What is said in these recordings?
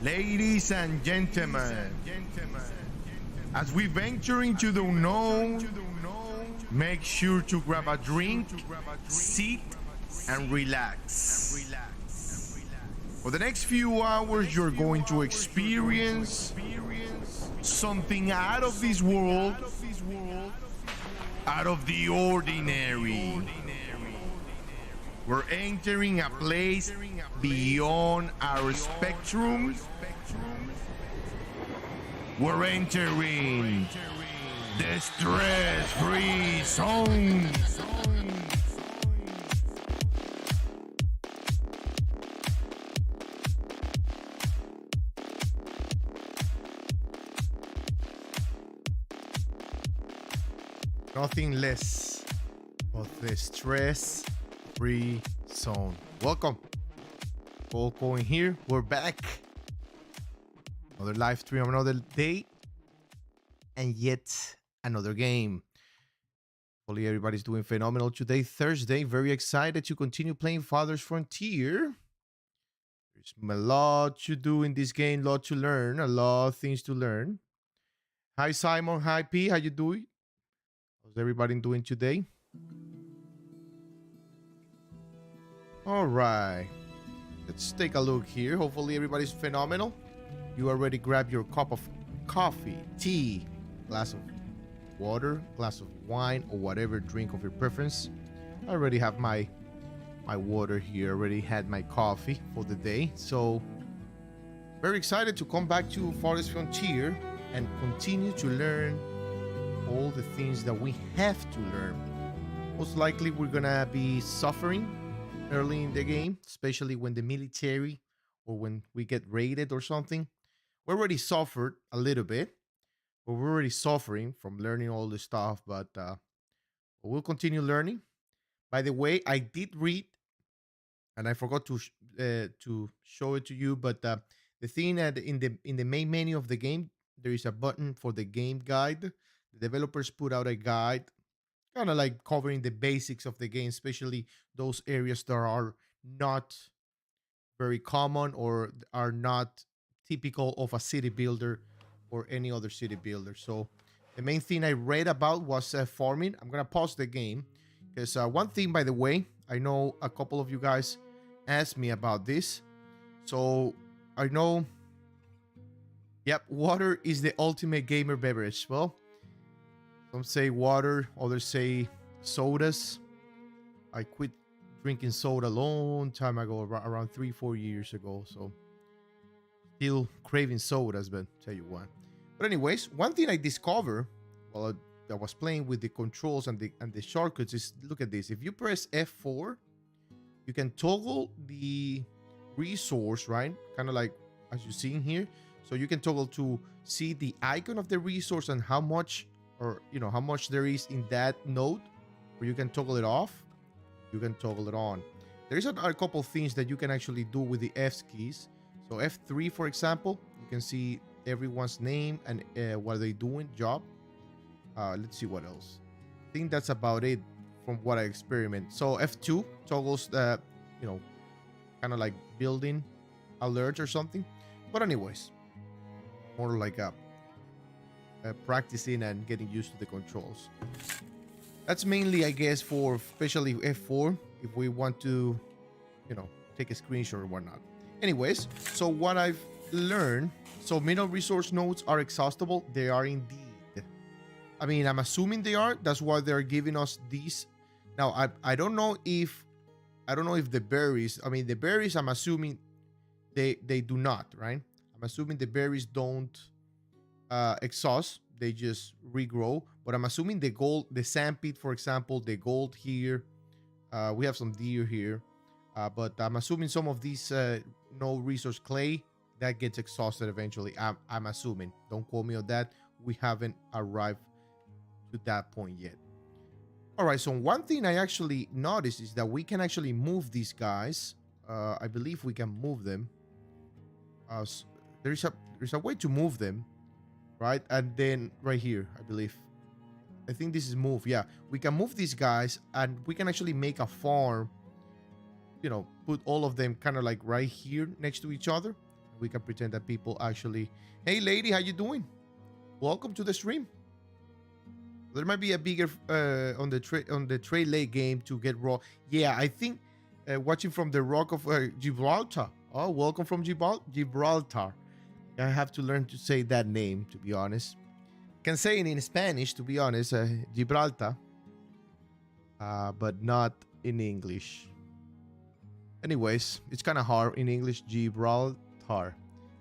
Ladies and gentlemen, as we venture into the unknown, make sure to grab a drink, sit, and relax. For the next few hours, you're going to experience something out of this world, out of the ordinary. We're entering a place beyond our spectrum. We're entering the stress-free zone. Nothing less but the stress-free zone. Welcome. GoldCoin here. We're back. Another live stream, another day, and yet another game. Hopefully everybody's doing phenomenal today, Thursday. Very excited to continue playing Farthest Frontier. There's a lot to do in this game, a lot to learn, a lot of things to learn. Hi Simon, hi P, how you doing? How's everybody doing today? All right, let's take a look here. Hopefully everybody's phenomenal. You already grabbed your cup of coffee, tea, glass of water, glass of wine, or whatever drink of your preference. I already have my water here. Already had my coffee for the day. So very excited to come back to Farthest Frontier and continue to learn all the things that we have to learn. Most likely we're gonna be suffering early in the game, especially when the military or when we get raided or something. We already suffered a little bit, but we're already suffering from learning all this stuff, but we'll continue learning. By the way, I did read, and I forgot to show it to you, but the thing that in the main menu of the game, there is a button for the game guide. The developers put out a guide, kind of like covering the basics of the game, especially those areas that are not very common or are not typical of a city builder or any other city builder. So the main thing I read about was farming. I'm gonna pause the game because one thing, by the way, I know a couple of you guys asked me about this. So I know, yep, water is the ultimate gamer beverage. Well, some say water, others say sodas. I quit drinking soda a long time ago, around 3-4 years ago. So still craving sodas, but tell you what. But anyways, one thing I discovered while I was playing with the controls and the shortcuts is, look at this. If you press F4, you can toggle the resource, right? Kind of like as you see in here. So you can toggle to see the icon of the resource and how much, or how much there is in that node, or you can toggle it off, you can toggle it on. There's a couple things that you can actually do with the F keys. So F3, for example, you can see everyone's name and what they're doing, job. Let's see what else. I think that's about it from what I experiment. So F2 toggles the, kind of like building alerts or something. But anyways, more like practicing and getting used to the controls. That's mainly, I guess, for especially F4 if we want to, take a screenshot or whatnot. Anyways, so what I've learned, so mineral resource nodes are exhaustible. They are indeed. I mean, I'm assuming they are. That's why they're giving us these. Now, I don't know if the berries, I mean, the berries, I'm assuming they do not, right? I'm assuming the berries don't exhaust. They just regrow. But I'm assuming the gold, the sandpit, for example, the gold here. We have some deer here. But I'm assuming some of these no resource clay that gets exhausted eventually. I'm assuming. Don't quote me on that. We haven't arrived to that point yet. All right, so one thing I actually noticed is that we can actually move these guys. I believe we can move them. There's a way to move them, right? And then right here, I believe. I think this is move. Yeah, we can move these guys, and we can actually make a farm. You know, put all of them kind of like right here next to each other. We can pretend that people actually, hey lady, how you doing? Welcome to the stream. There might be a bigger on the trade late game to get raw. Yeah, I think watching from the Rock of Gibraltar. Oh, welcome from Gibraltar. I have to learn to say that name, to be honest. Can say it in Spanish, to be honest, Gibraltar, but not in English. Anyways, it's kind of hard in English, Gibraltar.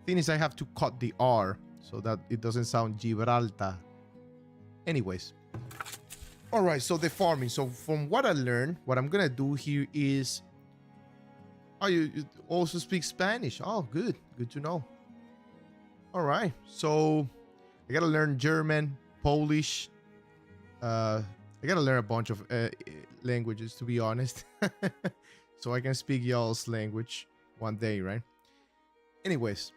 Thing is, I have to cut the R so that it doesn't sound Gibraltar. Anyways. All right, so the farming. So from what I learned, what I'm going to do here is... Oh, you also speak Spanish. Oh, good. Good to know. All right, so I got to learn German, Polish. I got to learn a bunch of languages, to be honest. So I can speak y'all's language one day, right? Anyways.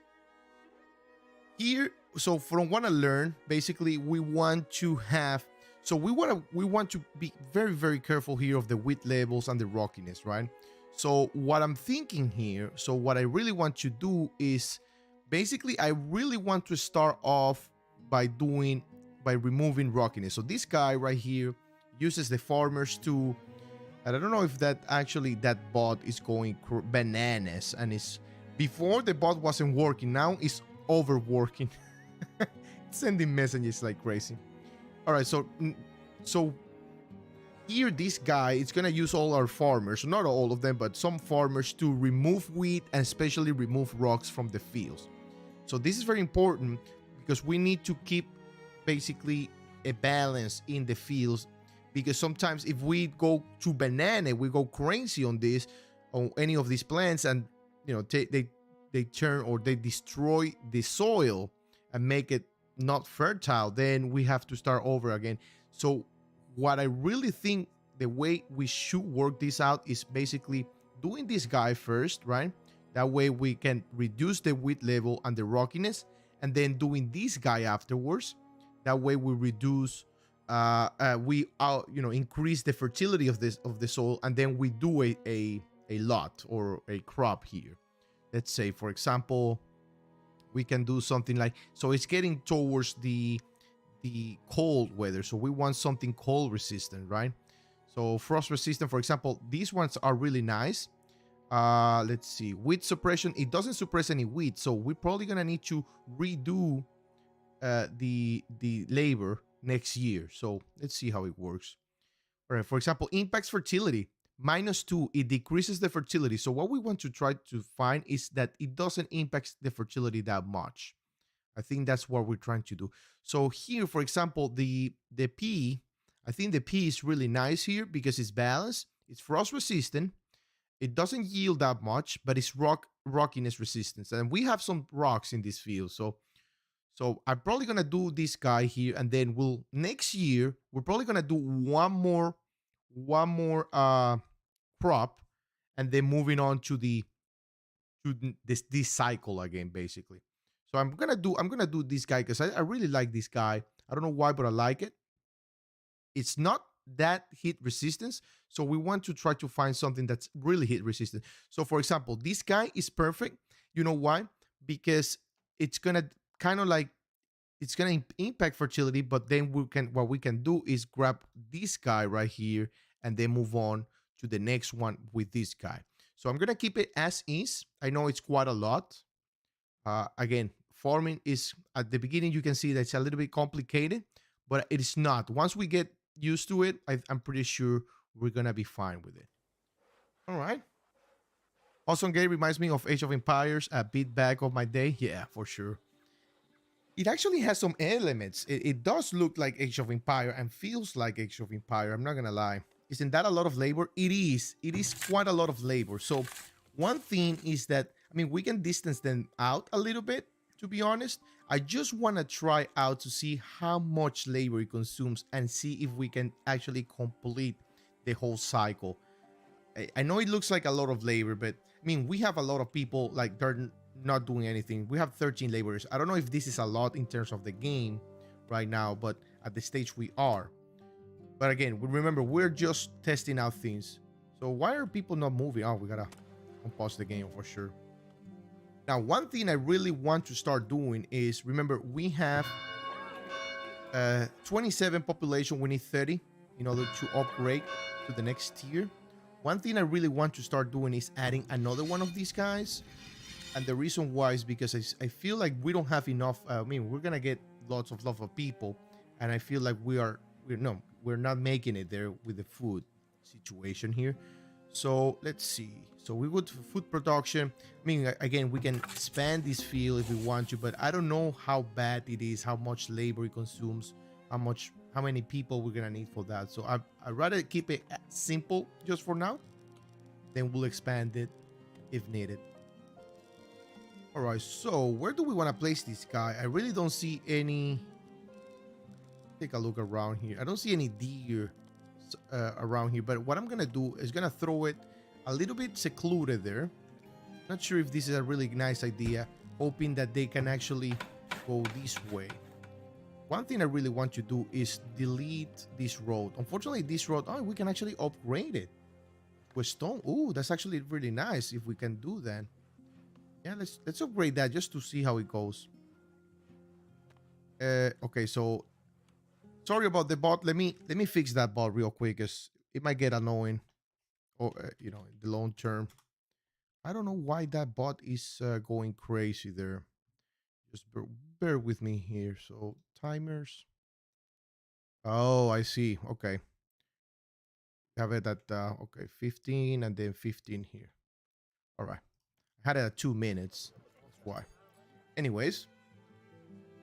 Here, so from what I learned, basically we want to have... So we want to be very, very careful here of the width levels and the rockiness, right? So what I'm thinking here, so what I really want to do is... Basically, I really want to start off by removing rockiness. So this guy right here uses the farmers to... And I don't know if that bot is going bananas, and is... Before the bot wasn't working, now it's overworking. Sending messages like crazy. All right, so here this guy is gonna use all our farmers, not all of them, but some farmers, to remove wheat and especially remove rocks from the fields. So this is very important because we need to keep basically a balance in the fields, because sometimes if we go to banana, we go crazy on any of these plants, and you know they turn or they destroy the soil and make it not fertile, then we have to start over again. So what I really think the way we should work this out is basically doing this guy first, right? That way we can reduce the width level and the rockiness, and then doing this guy afterwards. That way we reduce increase the fertility of the soil, and then we do a lot or a crop here. Let's say, for example, we can do something like, so it's getting towards the cold weather, so we want something cold resistant, right? So frost resistant, for example, these ones are really nice. Let's see, wheat suppression, it doesn't suppress any wheat, so we're probably gonna need to redo the labor next year. So let's see how it works. All right, for example, impacts fertility -2, it decreases the fertility. So what we want to try to find is that it doesn't impact the fertility that much. I think that's what we're trying to do. So here, for example, the pea, I think the pea is really nice here because it's balanced, it's frost resistant, it doesn't yield that much, but it's rockiness resistance, and we have some rocks in this field. So I'm probably gonna do this guy here, and then next year we're probably gonna do one more crop, and then moving on to this cycle again, basically. So I'm gonna do this guy because I really like this guy. I don't know why, but I like it. It's not that heat resistance, so we want to try to find something that's really heat resistant. So for example, this guy is perfect. You know why? Because it's gonna kind of like, it's gonna impact fertility, but then what we can do is grab this guy right here and then move on to the next one with this guy. So I'm gonna keep it as is. I know it's quite a lot. Again, farming is, at the beginning you can see that it's a little bit complicated, but it is not. Once we get used to it, I'm pretty sure we're gonna be fine with it. All right. Awesome game reminds me of Age of Empires, a bit back of my day. Yeah, for sure. It actually has some elements. It does look like Age of Empire and feels like Age of Empire. I'm not gonna lie. Isn't that a lot of labor? It is. It is quite a lot of labor. So one thing is that, I mean, we can distance them out a little bit, to be honest. I just want to try out to see how much labor it consumes and see if we can actually complete the whole cycle. I know it looks like a lot of labor, but I mean, we have a lot of people, like, they're not doing anything. We have 13 laborers. I don't know if this is a lot in terms of the game right now, but at the stage we are. But again, remember, we're just testing out things. So why are people not moving? Oh, we gotta unpause the game for sure. Now, one thing I really want to start doing is, remember, we have 27 population. We need 30 in order to upgrade to the next tier. One thing I really want to start doing is adding another one of these guys. And the reason why is because I feel like we don't have enough. I mean, we're gonna get lots of people, and I feel like we're not making it there with the food situation here. So let's see. So we would food production. I mean, again, we can expand this field if we want to, but I don't know how bad it is, how much labor it consumes, how many people we're gonna need for that. So I'd rather keep it simple just for now. Then we'll expand it if needed. All right, so where do we want to place this guy? I really don't see any. Take a look around here. I don't see any deer around here, but what I'm gonna do is gonna throw it a little bit secluded there. Not sure if this is a really nice idea, hoping that they can actually go this way. One thing I really want to do is delete this road. Unfortunately, this road, we can actually upgrade it with stone. Oh, that's actually really nice if we can do that. Yeah, let's upgrade that just to see how it goes. Okay, so sorry about the bot. Let me fix that bot real quick, because it might get annoying, or in the long term. I don't know why that bot is going crazy there. Just bear with me here. So timers. Oh, I see. Okay, have it at okay, 15 and then 15 here. All right, I had it at 2 minutes. That's why. Anyways,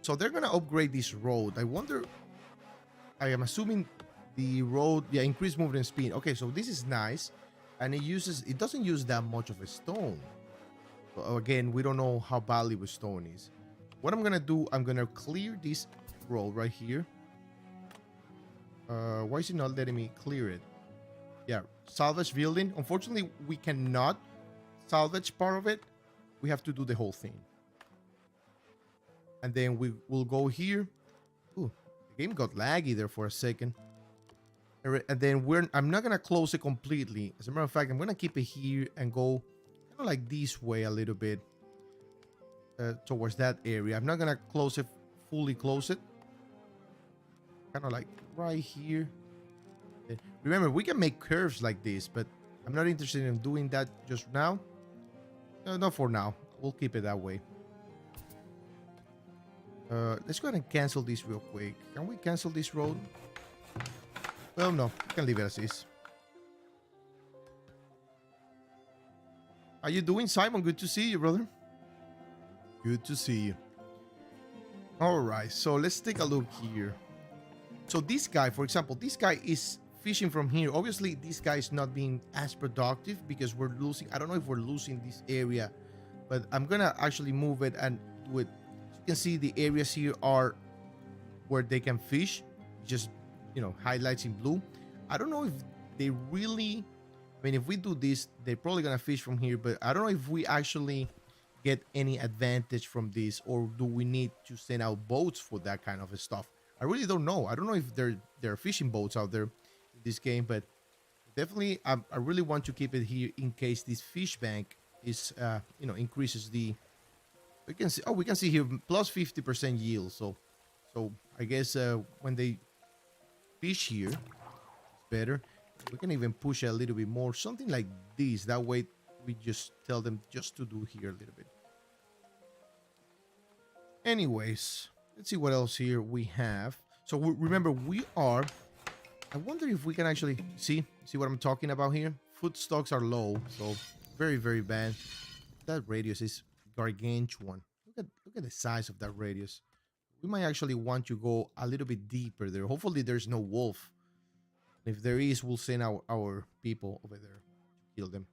so they're gonna upgrade this road. I wonder. I am assuming the road, yeah, increased movement speed. Okay, so this is nice, and it doesn't use that much of a stone. So again, we don't know how valuable stone is. What I'm gonna do, I'm gonna clear this road right here. Why is it not letting me clear it? Yeah, salvage building. Unfortunately, we cannot salvage part of it. We have to do the whole thing. And then we will go here. Ooh, the game got laggy there for a second. And then I'm not gonna close it completely. As a matter of fact, I'm gonna keep it here and go kind of like this way a little bit towards that area. I'm not gonna fully close it. Kind of like right here. Remember, we can make curves like this, but I'm not interested in doing that just now. No, not for now. We'll keep it that way. Let's go ahead and cancel this real quick. Can we cancel this road? Well, no. We can leave it as is. How you doing, Simon? Good to see you, brother. Good to see you. All right. So let's take a look here. So this guy, for example, this guy is fishing from here. Obviously, this guy is not being as productive because we're losing. I don't know if we're losing this area, but I'm going to actually move it and do it. You can see the areas here are where they can fish. Just, highlights in blue. I don't know if they really, if we do this, they're probably going to fish from here, but I don't know if we actually get any advantage from this, or do we need to send out boats for that kind of stuff? I really don't know. I don't know if there are fishing boats out there in this game, but definitely I really want to keep it here in case this fish bank is, increases the. We can see here plus 50% yield. So I guess when they fish here, it's better. We can even push it a little bit more, something like this. That way, we just tell them just to do here a little bit. Anyways. Let's see what else here we have. So remember, we are. I wonder if we can actually see what I'm talking about here. Food stocks are low, so very, very bad. That radius is gargantuan. Look at the size of that radius. We might actually want to go a little bit deeper there. Hopefully, there's no wolf. If there is, we'll send our people over there to kill them.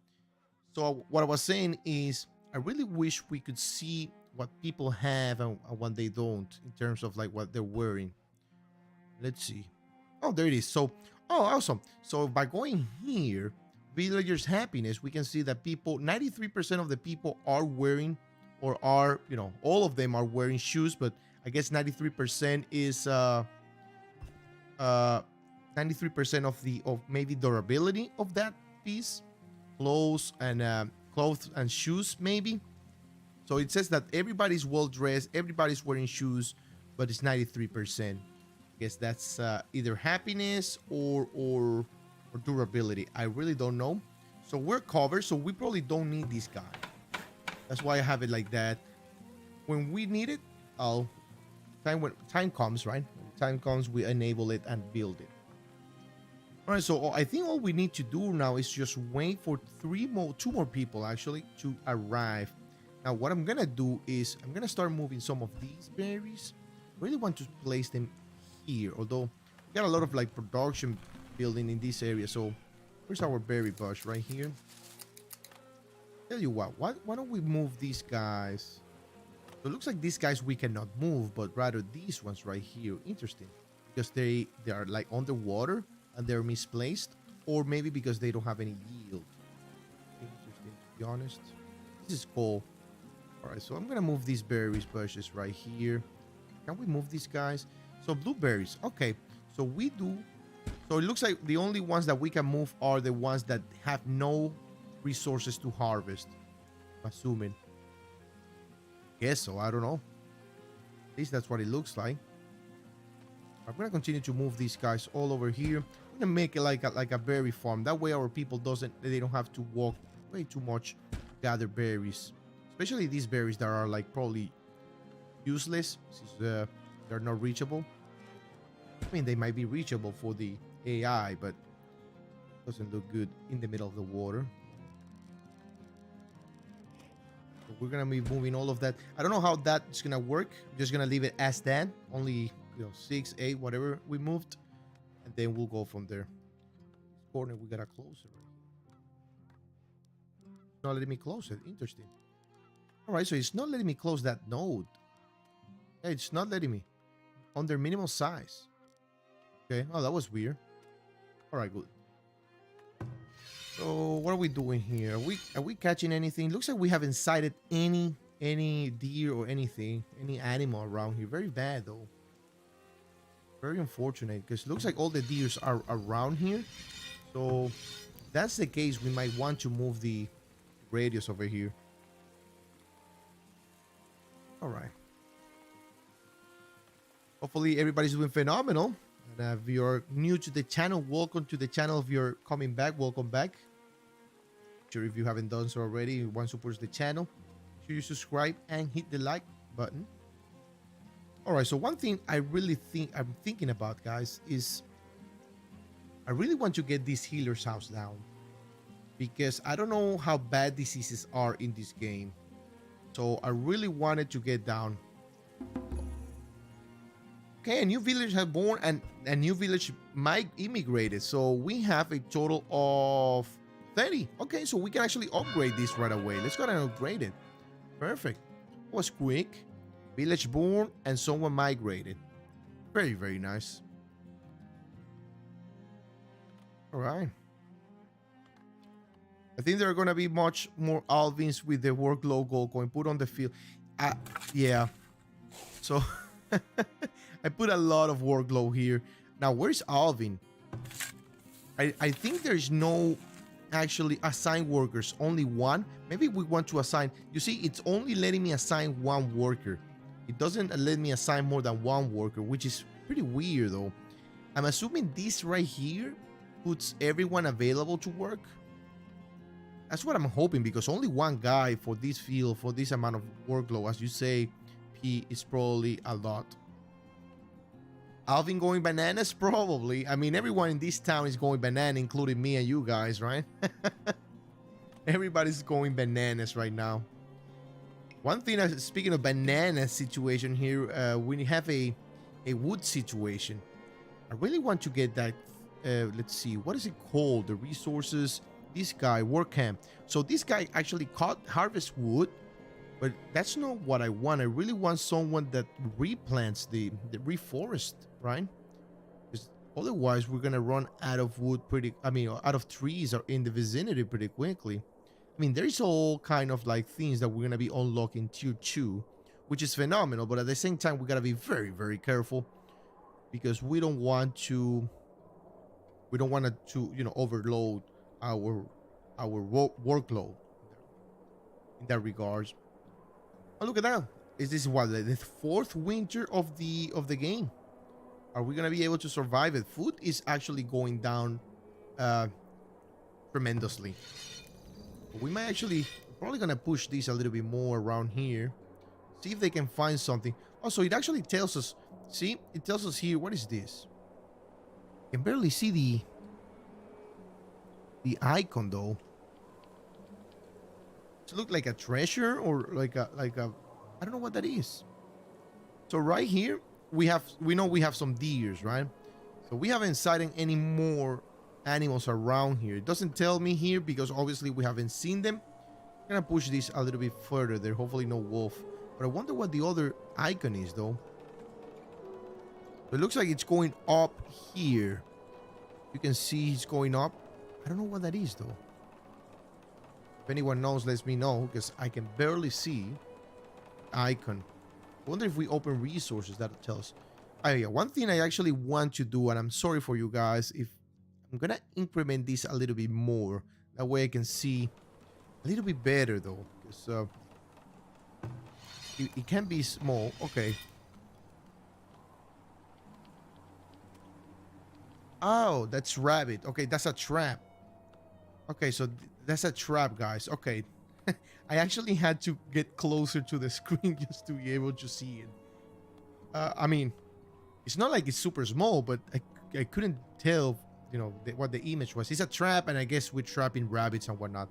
So what I was saying is, I really wish we could see what people have and what they don't in terms of like what they're wearing. Let's see. Oh, there it is. So, awesome. So by going here, villagers' happiness, we can see that 93% of the people are wearing, or are, all of them are wearing shoes, but I guess 93% is 93% of maybe durability of that piece, clothes and shoes maybe. So it says that everybody's well dressed, everybody's wearing shoes, but it's 93%. I guess that's either happiness or durability. I really don't know. So we're covered, so we probably don't need this guy. That's why I have it like that. When we need it, when time comes, right? When time comes, we enable it and build it. All right, so I think all we need to do now is just wait for two more people actually to arrive. Now, what I'm gonna do is I'm gonna start moving some of these berries. I really want to place them here, although we got a lot of like production building in this area. So where's our berry bush? Right here. Tell you what, why don't we move these guys? So it looks like these guys we cannot move, but rather these ones right here. Interesting, because they are like underwater and they're misplaced, or maybe because they don't have any yield. Interesting, to be honest. This is cool. All right, so I'm gonna move these berries bushes right here. Can we move these guys? So blueberries. Okay, so we do. So it looks like the only ones that we can move are the ones that have no resources to harvest. I'm assuming. Guess so. I don't know. At least that's what it looks like. I'm gonna continue to move these guys all over here. I'm gonna make it like a berry farm. That way our people they don't have to walk way too much to gather berries. Especially these berries that are like probably useless since they're not reachable. I mean, they might be reachable for the AI, but doesn't look good in the middle of the water. So we're gonna be moving all of that. I don't know how that's gonna work. I'm just gonna leave it as that. Only 6, 8, whatever we moved, and then we'll go from there. This corner we gotta close it right here. It's not letting me close it. Interesting. All right, so it's not letting me close that node. Yeah, it's not letting me under minimal size. Okay. Oh, that was weird. All right, good. So what are we doing here? Are we catching anything? Looks like we haven't sighted any deer or anything, any animal around here. Very bad though. Very unfortunate, because it looks like all the deers are around here. So if that's the case, we might want to move the radius over here. All right. Hopefully everybody's doing phenomenal. And if you're new to the channel, welcome to the channel. If you're coming back, welcome back. Sure, if you haven't done so already, you want to support the channel, make sure you subscribe and hit the like button. All right, so one thing I'm thinking about, guys, is I really want to get this healer's house down, because I don't know how bad diseases are in this game. So I really wanted to get down. Okay, a new village has born and a new village might immigrated. So we have a total of 30. Okay, so we can actually upgrade this right away. Let's go ahead and upgrade it. Perfect. That was quick. Village born and someone migrated. Very, very nice. All right. I think there are going to be much more Alvins with the workload GoldCoin put on the field. Yeah. So I put a lot of workload here. Now, where's Alvin? I think there's no actually assigned workers, only one. Maybe we want to assign. You see, it's only letting me assign one worker. It doesn't let me assign more than one worker, which is pretty weird though. I'm assuming this right here puts everyone available to work. That's what I'm hoping, because only one guy for this field, for this amount of workload, as you say, P, is probably a lot. Alvin going bananas? Probably. I mean, everyone in this town is going banana, including me and you guys, right? Everybody's going bananas right now. One thing, speaking of banana situation here, we have a wood situation. I really want to get that. Let's see, what is it called? The resources. This guy, work camp. So this guy actually harvest wood, but that's not what I want. I really want someone that replants the reforest, right? Because otherwise we're gonna run out of wood out of trees or in the vicinity pretty quickly. I mean, there's all kind of like things that we're gonna be unlocking tier 2, which is phenomenal, but at the same time we gotta be very, very careful, because we don't want to We don't want to, you know, overload our workload in that regards. Oh, look at that. Is this what, the fourth winter of the game? Are we gonna be able to survive it? Food is actually going down tremendously. We might actually probably gonna push these a little bit more around here. See if they can find something. Also, it actually tells us. See, it tells us here. What is this? I can barely see the icon though. Does it look like a treasure or like a I don't know what that is. So right here we know we have some deers, right? So we haven't sighted any more animals around here. It doesn't tell me here because obviously we haven't seen them. I'm gonna push this a little bit further there. Hopefully no wolf. But I wonder what the other icon is though. It looks like it's going up here. You can see it's going up. I don't know what that is though. If anyone knows, let me know because I can barely see the icon. I wonder if we open resources, that'll tell us. Oh yeah, one thing I actually want to do, and I'm sorry for you guys, if I'm gonna increment this a little bit more. That way I can see a little bit better though. Because it can be small. Okay. Oh, that's rabbit. Okay, that's a trap. Okay, so that's a trap, guys. Okay. I actually had to get closer to the screen just to be able to see it. I mean, it's not like it's super small, but I couldn't tell, you know, what the image was. It's a trap, and I guess we're trapping rabbits and whatnot.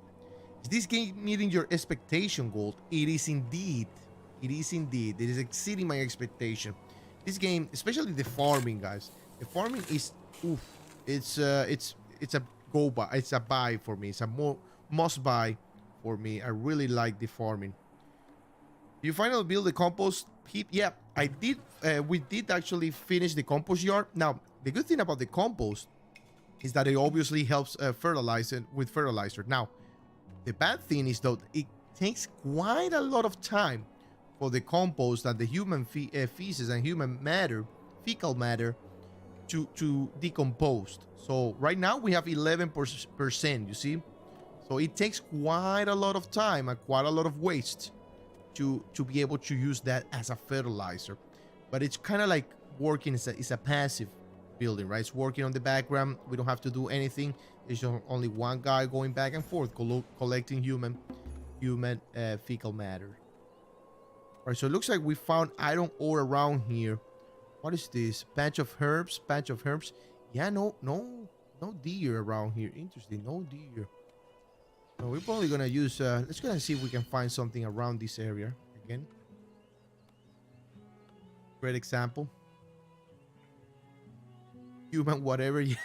Is this game meeting your expectation, Gold? It is indeed. It is indeed. It is exceeding my expectation. This game, especially the farming, guys. The farming is, oof. It's a go buy. It's a buy for me. It's a must buy for me. I really like the farming. You finally build the compost heap? Yeah, I did. We did actually finish the compost yard. Now, the good thing about the compost is that it obviously helps fertilize it with fertilizer. Now, the bad thing is though it takes quite a lot of time for the compost and the human feces and human matter, fecal matter, to decompose. So right now we have 11%. You see, so it takes quite a lot of time and quite a lot of waste to be able to use that as a fertilizer. But it's kind of like working. It's a passive building, right? It's working on the background. We don't have to do anything. There's only one guy going back and forth collecting human fecal matter. All right, so it looks like we found iron ore around here. What is this? Patch of herbs. Patch of herbs. Yeah, no deer around here. Interesting, no deer. So we're probably gonna use. Let's gonna see if we can find something around this area again. Great example. Human whatever. Yeah.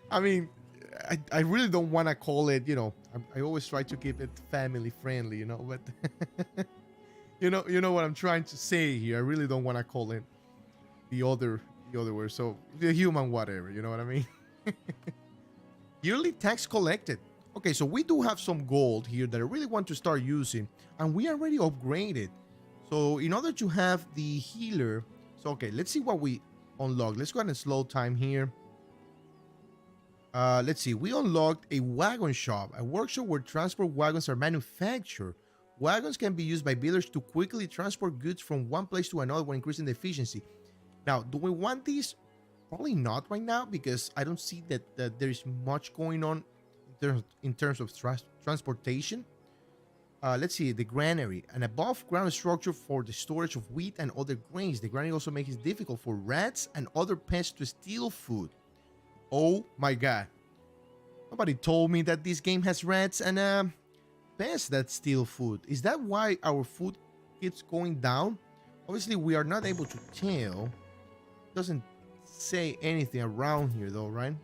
I mean, I really don't want to call it, you know, I always try to keep it family friendly, you know, but you know what I'm trying to say here. I really don't want to call it the other word. So the human whatever, you know what I mean? Yearly tax collected. Okay, so we do have some gold here that I really want to start using, and we already upgraded. So in order to have the healer, so okay, let's see what we unlocked. Let's go ahead and slow time here. Let's see. We unlocked a wagon shop, a workshop where transport wagons are manufactured. Wagons can be used by builders to quickly transport goods from one place to another while increasing the efficiency. Now, do we want these? Probably not right now because I don't see that there is much going on in terms of transportation. Let's see, the granary, an above ground structure for the storage of wheat and other grains. The granary also makes it difficult for rats and other pests to steal food. Oh my god. Nobody told me that this game has rats and pests that steal food. Is that why our food keeps going down? Obviously, we are not able to tell. It doesn't say anything around here though, right?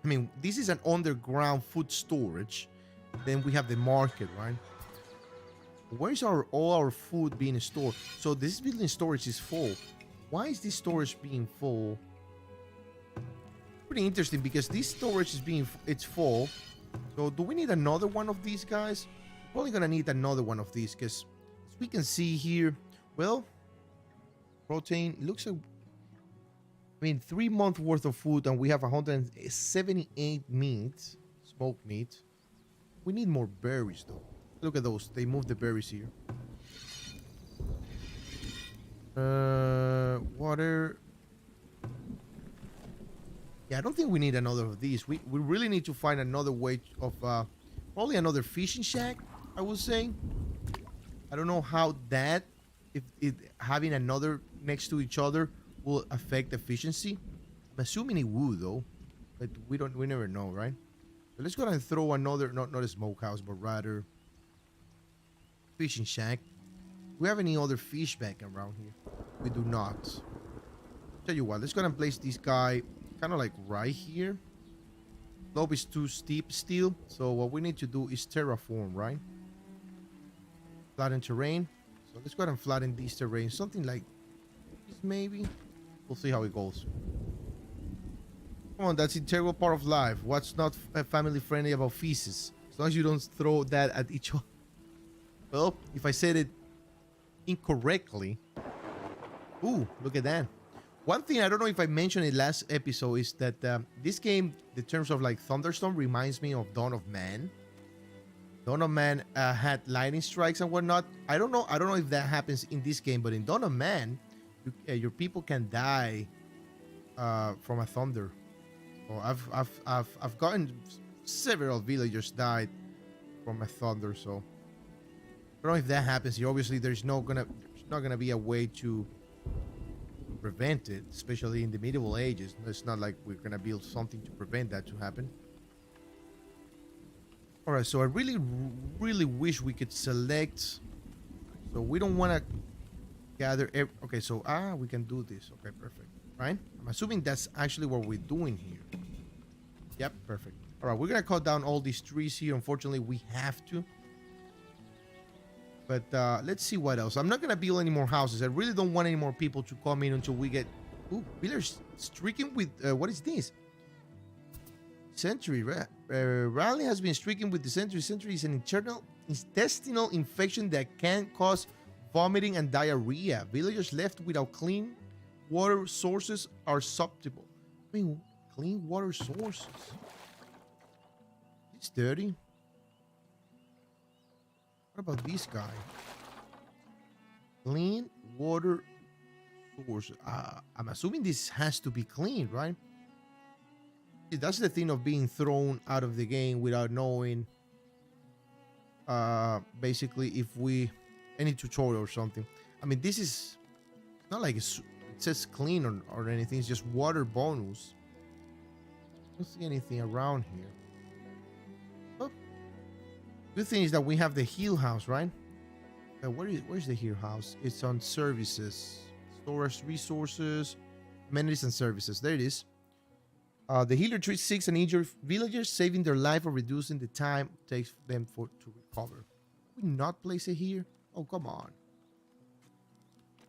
I mean, this is an underground food storage. Then we have the market, right? Where's all our food being stored? So this building storage is full. Why is this storage being full? Pretty interesting because this storage is it's full. So do we need another one of these guys? Probably gonna need another one of these because as we can see here, well, protein, it looks like I mean, 3 months worth of food, and we have 178 meat, smoked meat. We need more berries, though. Look at those. They moved the berries here. Water. Yeah, I don't think we need another of these. We really need to find another way of probably another fishing shack, I would say. I don't know how that, if it having another next to each other will affect efficiency. I'm assuming it would, though, but we never know, right? So let's go ahead and throw another, not a smokehouse, but rather fishing shack. Do we have any other fish back around here? We do not. Tell you what, let's go ahead and place this guy kind of like right here. Slope is too steep still, so what we need to do is terraform, right? Flatten terrain. So let's go ahead and flatten this terrain, something like this maybe. We'll see how it goes. Come on, that's integral part of life. What's not family friendly about feces? As long as you don't throw that at each other. Well, if I said it incorrectly. Ooh, look at that. One thing, I don't know if I mentioned it last episode, is that this game, in terms of like Thunderstorm, reminds me of Dawn of Man. Dawn of Man had lightning strikes and whatnot. I don't know if that happens in this game, but in Dawn of Man, your people can die from a thunder. So I've gotten several villagers died from a thunder. So I don't know if that happens here. Obviously, there's not gonna be a way to prevent it, especially in the medieval ages. It's not like we're gonna build something to prevent that to happen. All right, so I really wish we could select. So we don't want to gather. Okay, so we can do this. Okay, perfect. Right? I'm assuming that's actually what we're doing here. Yep, perfect. All right, we're gonna cut down all these trees here. Unfortunately, we have to. But let's see what else. I'm not gonna build any more houses. I really don't want any more people to come in until we get. Ooh, villagers streaking with what is this? Century. Raleigh has been streaking with the Century. Century is an internal intestinal infection that can cause vomiting and diarrhea. Villagers left without clean water sources are susceptible. I mean, clean water sources. It's dirty. What about this guy? Clean water source. I'm assuming this has to be clean, right? That's the thing of being thrown out of the game without knowing basically if we any tutorial or something. I mean, this is not like it says clean or anything. It's just water bonus. I don't see anything around here. Oh. Good thing is that we have the heal house, right? Where's the heal house? It's on services, storage, resources, amenities and services. There it is. The healer treats sick and injured villagers, saving their life or reducing the time it takes them to recover. Can we not place it here? Oh, come on.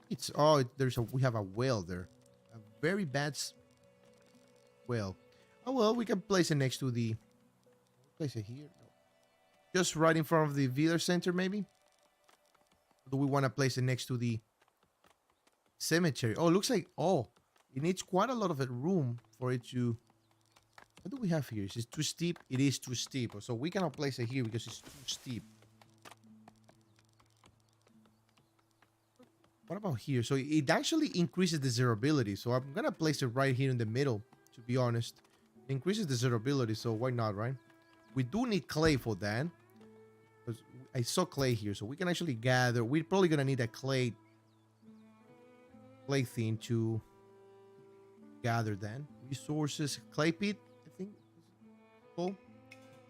We have a well there. A very bad well. Oh, well, we can place it next to the... Place it here? No. Just right in front of the village center, maybe? Or do we want to place it next to the cemetery? Oh, it looks like... Oh, it needs quite a lot of room for it to... What do we have here? Is it too steep? It is too steep. So we cannot place it here because it's too steep. What about here? So it actually increases the durability. So I'm going to place it right here in the middle, to be honest. It increases the durability, so why not, right? We do need clay for that. Because I saw clay here, so we can actually gather. We're probably going to need a clay thing to gather then. Resources, clay pit, I think. Oh,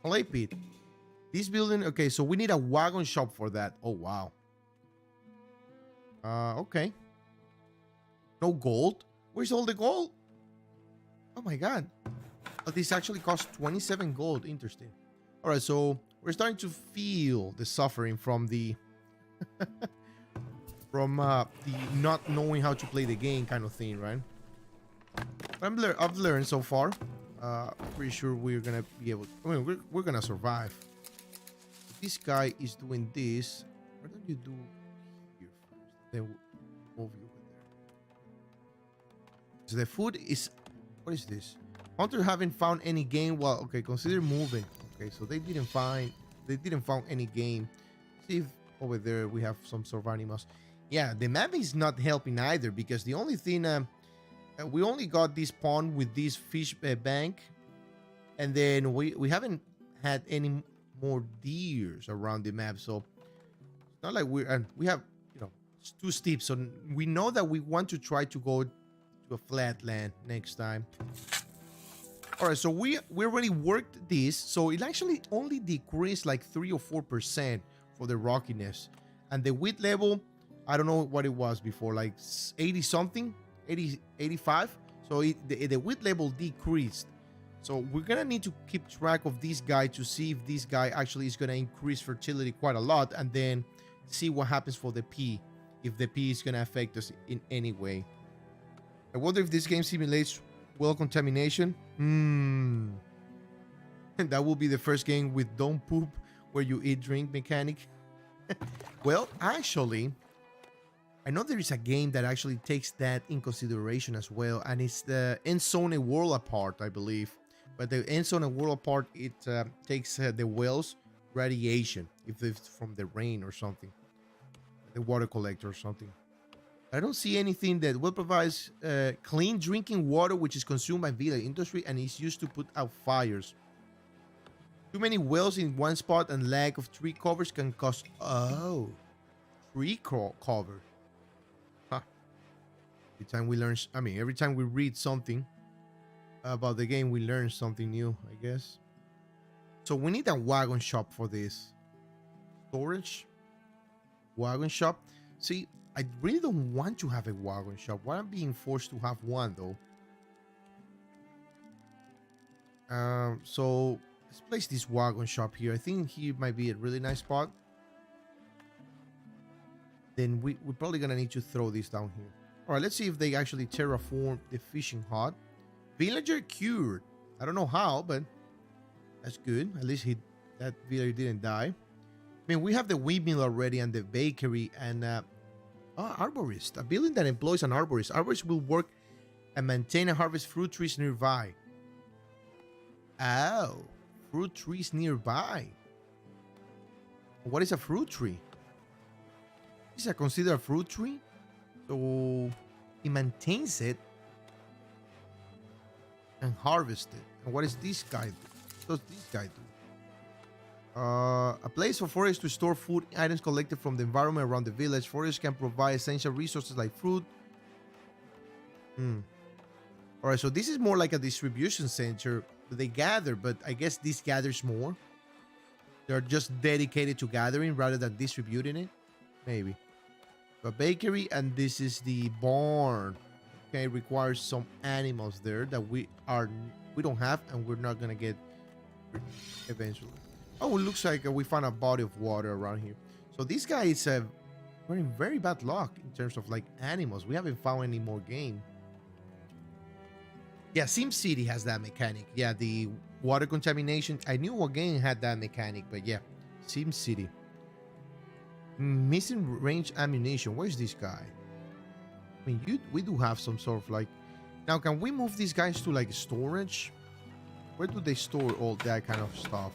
clay pit. This building, okay, so we need a wagon shop for that. Oh, wow. Okay. No gold? Where's all the gold? Oh my god. But this actually costs 27 gold. Interesting. Alright, so we're starting to feel the suffering from the from the not knowing how to play the game kind of thing, right? But I've learned so far. Pretty sure we're gonna be able to, I mean, we're gonna survive. This guy is doing this. Why don't you do here first? Then we'll move you over there. So the food is, what is this? Hunters haven't found any game. Well, okay, consider moving. Okay, so they didn't found any game. See if over there we have some sort of animals. Yeah, the map is not helping either because the only thing we only got this pond with this fish bank, and then we haven't had any more deers around the map. So it's not like we have, you know, it's too steep. So we know that we want to try to go to a flat land next time. All right, so we already worked this, so it actually only decreased like 3 or 4% for the rockiness, and the width level, I don't know what it was before, like 80 something, 80, 85. So the width level decreased. So we're gonna need to keep track of this guy to see if this guy actually is gonna increase fertility quite a lot, and then see what happens for the P, if the P is gonna affect us in any way. I wonder if this game simulates well contamination. That will be the first game with don't poop where you eat drink mechanic. Well, actually, I know there is a game that actually takes that in consideration as well, and it's the End Zone a World Apart, I believe. But the End Zone a World Apart, it takes the wells radiation, if it's from the rain or something, the water collector or something. I don't see anything that will provide clean drinking water, which is consumed by village industry and is used to put out fires. Too many wells in one spot and lack of tree covers can cause tree cover. Huh. Every time we learn, every time we read something about the game, we learn something new, I guess. So we need a wagon shop for this. Storage. Wagon shop. See, I really don't want to have a wagon shop. Why am I being forced to have one though? So let's place this wagon shop here. I think here might be a really nice spot. Then we're probably gonna need to throw this down here. All right, let's see if they actually terraform the fishing hut. Villager cured. I don't know how, but that's good. At least that villager didn't die. I mean, we have the windmill already and the bakery and arborist, a building that employs an arborist. Arborists will work and maintain and harvest fruit trees nearby. Oh, fruit trees nearby. What is a fruit tree? Is it considered a fruit tree? So he maintains it and harvests it. And what is this guy do? What does this guy do? A place for foresters to store food items collected from the environment around the village. Foresters can provide essential resources like fruit. All right, so this is more like a distribution center. They gather, but I guess this gathers more. They're just dedicated to gathering rather than distributing it. Maybe. A bakery, and this is the barn. Okay, it requires some animals there that we don't have, and we're not gonna get eventually. Oh, it looks like we found a body of water around here. So this guy is we're in very bad luck in terms of like animals. We haven't found any more game. Yeah, SimCity has that mechanic. Yeah, the water contamination. I knew what game had that mechanic, but yeah, SimCity. Missing range ammunition. Where's this guy? I mean, we do have some sort of like. Now, can we move these guys to like storage? Where do they store all that kind of stuff?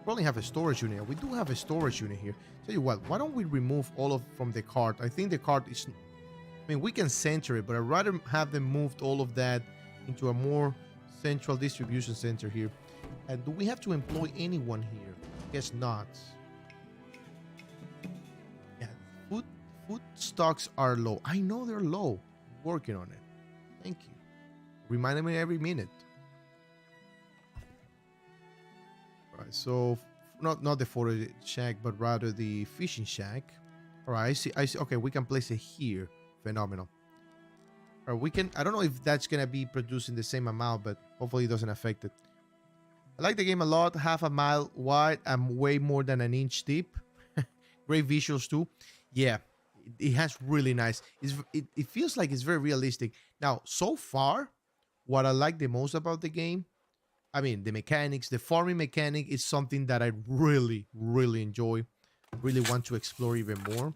Probably have a storage unit. We do have a storage unit here. Tell you what, why don't we remove all of from the cart? I think the cart is, I mean, we can center it, but I'd rather have them moved all of that into a more central distribution center here. And do we have to employ anyone here? Guess not. Yeah, food stocks are low. I know they're low. Working on it. Thank you. Reminding me every minute. Right, so not the forage shack, but rather the fishing shack. All right, I see. Okay, we can place it here. Phenomenal. Or we can. I don't know if that's gonna be producing the same amount, but hopefully it doesn't affect it. I like the game a lot. Half a mile wide and way more than an inch deep. Great visuals too. Yeah, it has really nice. It feels like it's very realistic. Now, so far, what I like the most about the game, I mean, the mechanics, the farming mechanic is something that I really, really enjoy. Really want to explore even more.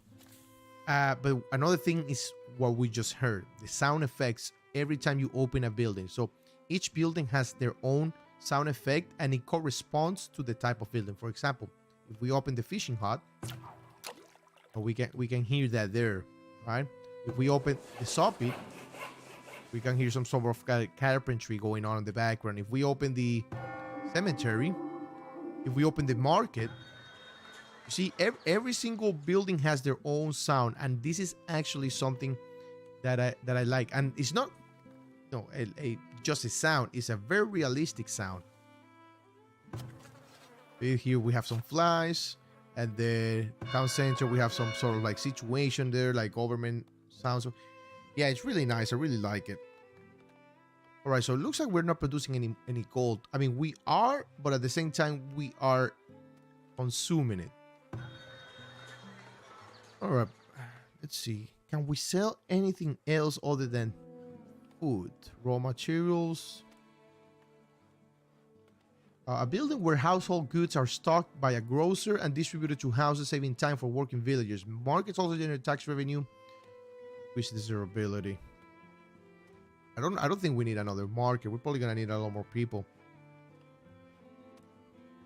But another thing is what we just heard. The sound effects, every time you open a building. So each building has their own sound effect, and it corresponds to the type of building. For example, if we open the fishing hut, we can hear that there, right? If we open the saw pit, we can hear some sort of carpentry going on in the background. If we open the cemetery, if we open the market, you see every single building has their own sound, and this is actually something that I like. And it's not just a sound, it's a very realistic sound. Here we have some flies, and the town center we have some sort of like situation there, like government sounds. Yeah, it's really nice. I really like it. All right, so it looks like we're not producing any gold. I mean, we are, but at the same time we are consuming it. All right, let's see. Can we sell anything else other than food, raw materials? A building where household goods are stocked by a grocer and distributed to houses, saving time for working villagers. Markets also generate tax revenue, increase desirability. I don't think we need another market. We're probably gonna need a lot more people.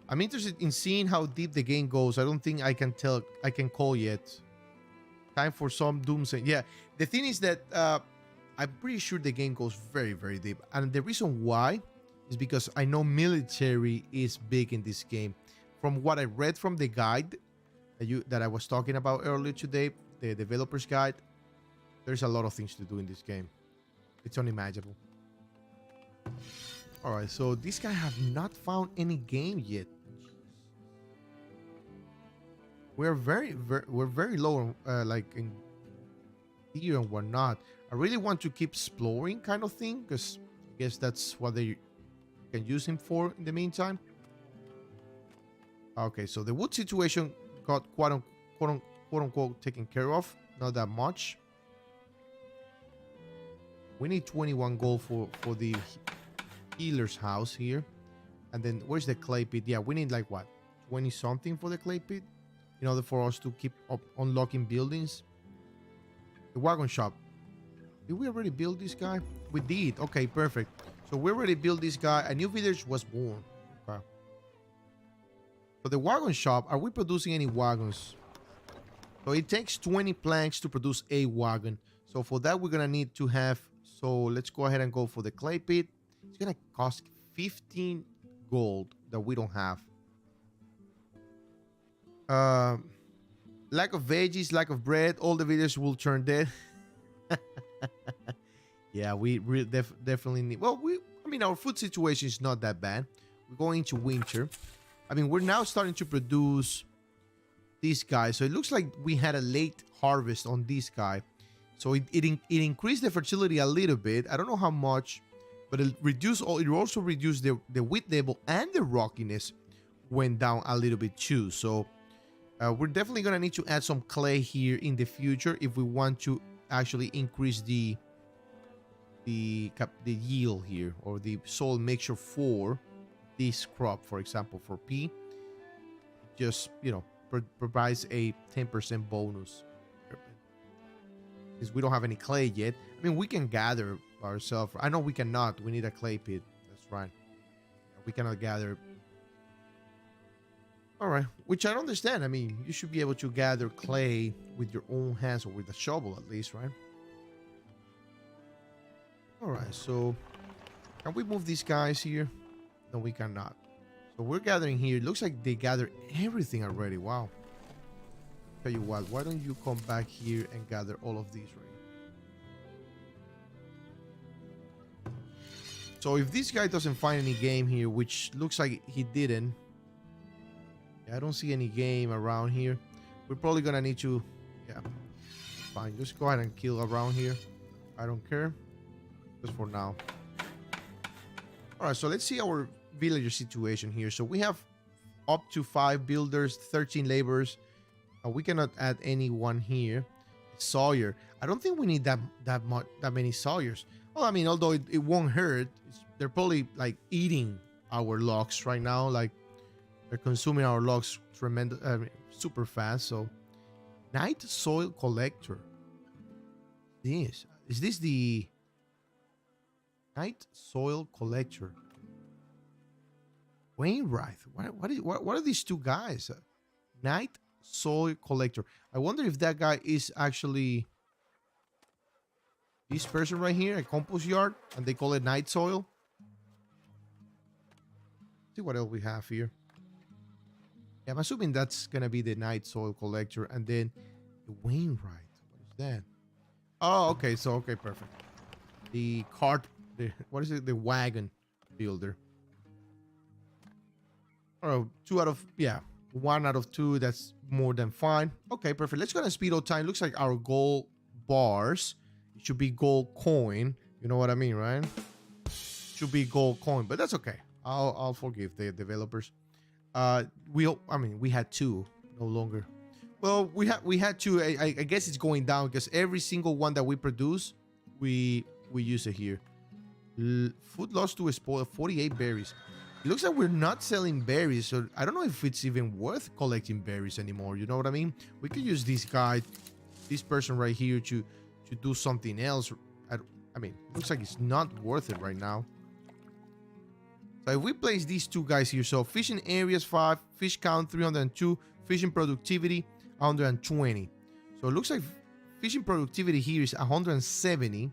I'm interested in seeing how deep the game goes. I don't think I can call yet. Time for some doomsday. Yeah, the thing is that I'm pretty sure the game goes very, very deep, and the reason why is because I know military is big in this game. From what I read from the guide that I was talking about earlier today, the developer's guide, there's a lot of things to do in this game. It's unimaginable. All right, so this guy have not found any game yet. We're very low, like in here and whatnot. I really want to keep exploring, kind of thing, because I guess that's what they can use him for in the meantime. Okay, so the wood situation got quote unquote taken care of. Not that much. We need 21 gold for the healer's house here. And then where's the clay pit? Yeah, we need like what, 20 something for the clay pit in order for us to keep unlocking buildings. The wagon shop. Did we already build this guy? We did. Okay, perfect. So we already built this guy. A new village was born. Okay. So the wagon shop, are we producing any wagons? So it takes 20 planks to produce a wagon. So for that, we're going to need to have... So let's go ahead and go for the clay pit. It's going to cost 15 gold that we don't have. Lack of veggies, lack of bread. All the villagers will turn dead. Yeah, we definitely need... Well, I mean, our food situation is not that bad. We're going into winter. I mean, we're now starting to produce this guy. So it looks like we had a late harvest on this guy. So it increased the fertility a little bit. I don't know how much, but it also reduced the wheat level, and the rockiness went down a little bit too. So we're definitely going to need to add some clay here in the future if we want to actually increase the yield here, or the soil mixture for this crop. For example, for pea, just provides a 10% bonus. Since we don't have any clay yet, I mean, we can gather ourselves. I know we cannot. We need a clay pit. That's right. We cannot gather. All right, which I don't understand. I mean, you should be able to gather clay with your own hands, or with a shovel at least, right? All right, so can we move these guys here? No, we cannot. So we're gathering here. It looks like they gathered everything already. Wow. Tell you what, why don't you come back here and gather all of these right here? So if this guy doesn't find any game here, which looks like he didn't. Yeah, I don't see any game around here. We're probably gonna need to, yeah, fine. Just go ahead and kill around here. I don't care. Just for now. All right, so let's see our villager situation here. So we have up to 5 builders, 13 laborers. We cannot add anyone here. Sawyer. I don't think we need that many sawyers. Well, I mean, although it won't hurt. They're probably like eating our logs right now. Like they're consuming our logs super fast. So night soil collector. Is this the Night soil collector. Wainwright. What are these two guys? Night soil collector. I wonder if that guy is actually this person right here, a compost yard, and they call it night soil. See what else we have here. Yeah, I'm assuming that's gonna be the night soil collector, and then the Wainwright. What is that? Oh, okay. So okay, perfect. The cart. What is it? The wagon builder. Oh, 1 out of 2. That's more than fine. Okay, perfect. Let's go to speedo time. Looks like our gold bars. It should be gold coin. You know what I mean, right? Should be gold coin, but that's okay. I'll forgive the developers. We had 2, no longer. Well, we had 2. I guess it's going down because every single one that we produce, we use it here. Food lost to a spoil. 48 berries. It looks like we're not selling berries, so I don't know if it's even worth collecting berries anymore. You know what I mean? We could use this guy, this person right here to do something else. I mean, it looks like it's not worth it right now. So if we place these 2 guys here, so fishing areas 5, fish count 302, fishing productivity 120. So it looks like fishing productivity here is 170.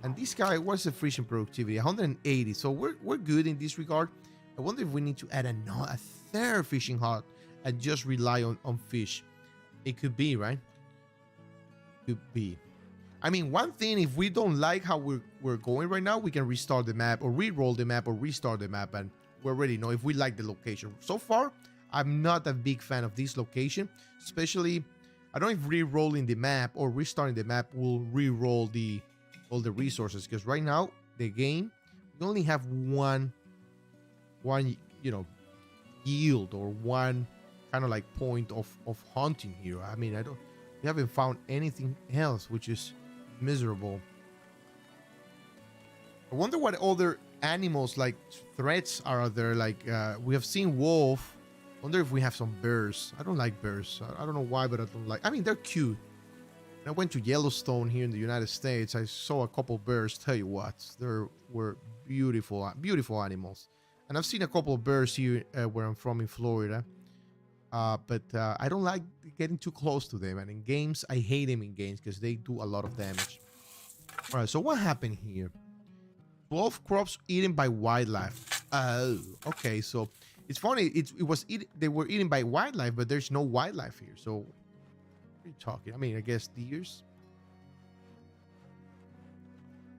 And this guy, what's the fishing productivity? 180. So we're good in this regard. I wonder if we need to add a 3rd fishing hut and just rely on fish. It could be, right? Could be. I mean, one thing, if we don't like how we're going right now, we can restart the map or re-roll the map or restart the map, and we already know if we like the location. So far, I'm not a big fan of this location, especially I don't know if re-rolling the map or restarting the map will re-roll all the resources, because right now the game, we only have one yield or one kind of like point of hunting here. I mean, we haven't found anything else, which is miserable. I wonder what other animals like threats are there. Like we have seen wolf. Wonder if we have some bears. I don't like bears. I don't know why, but I don't like. I mean, they're cute. I went to Yellowstone here in the United States. I saw a couple bears. Tell you what, they were beautiful, beautiful animals. And I've seen a couple of bears here where I'm from in Florida. But I don't like getting too close to them. And in games, I hate them in games because they do a lot of damage. All right, so what happened here? 12 crops eaten by wildlife. Oh, okay. So it's funny. They were eaten by wildlife, but there's no wildlife here. So what are you talking? I mean, I guess deers.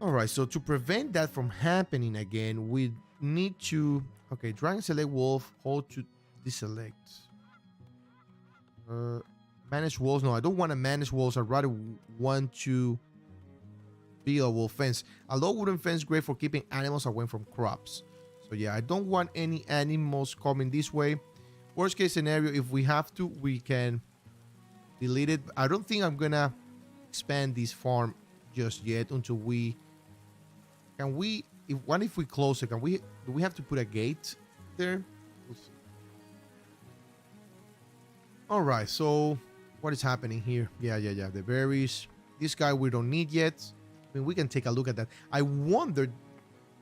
All right. So to prevent that from happening again, we need to. Okay, drag and select wolf. Hold to deselect. Manage walls. No, I don't want to manage walls. I'd rather want to build a wolf fence. A low wooden fence, great for keeping animals away from crops. So yeah, I don't want any animals coming this way. Worst case scenario, if we have to, we can delete it. I don't think I'm gonna expand this farm just yet until we. Can we? If we close it, do we have to put a gate there? We'll see. All right, so what is happening here? Yeah. The berries. This guy we don't need yet. I mean, we can take a look at that. I wonder,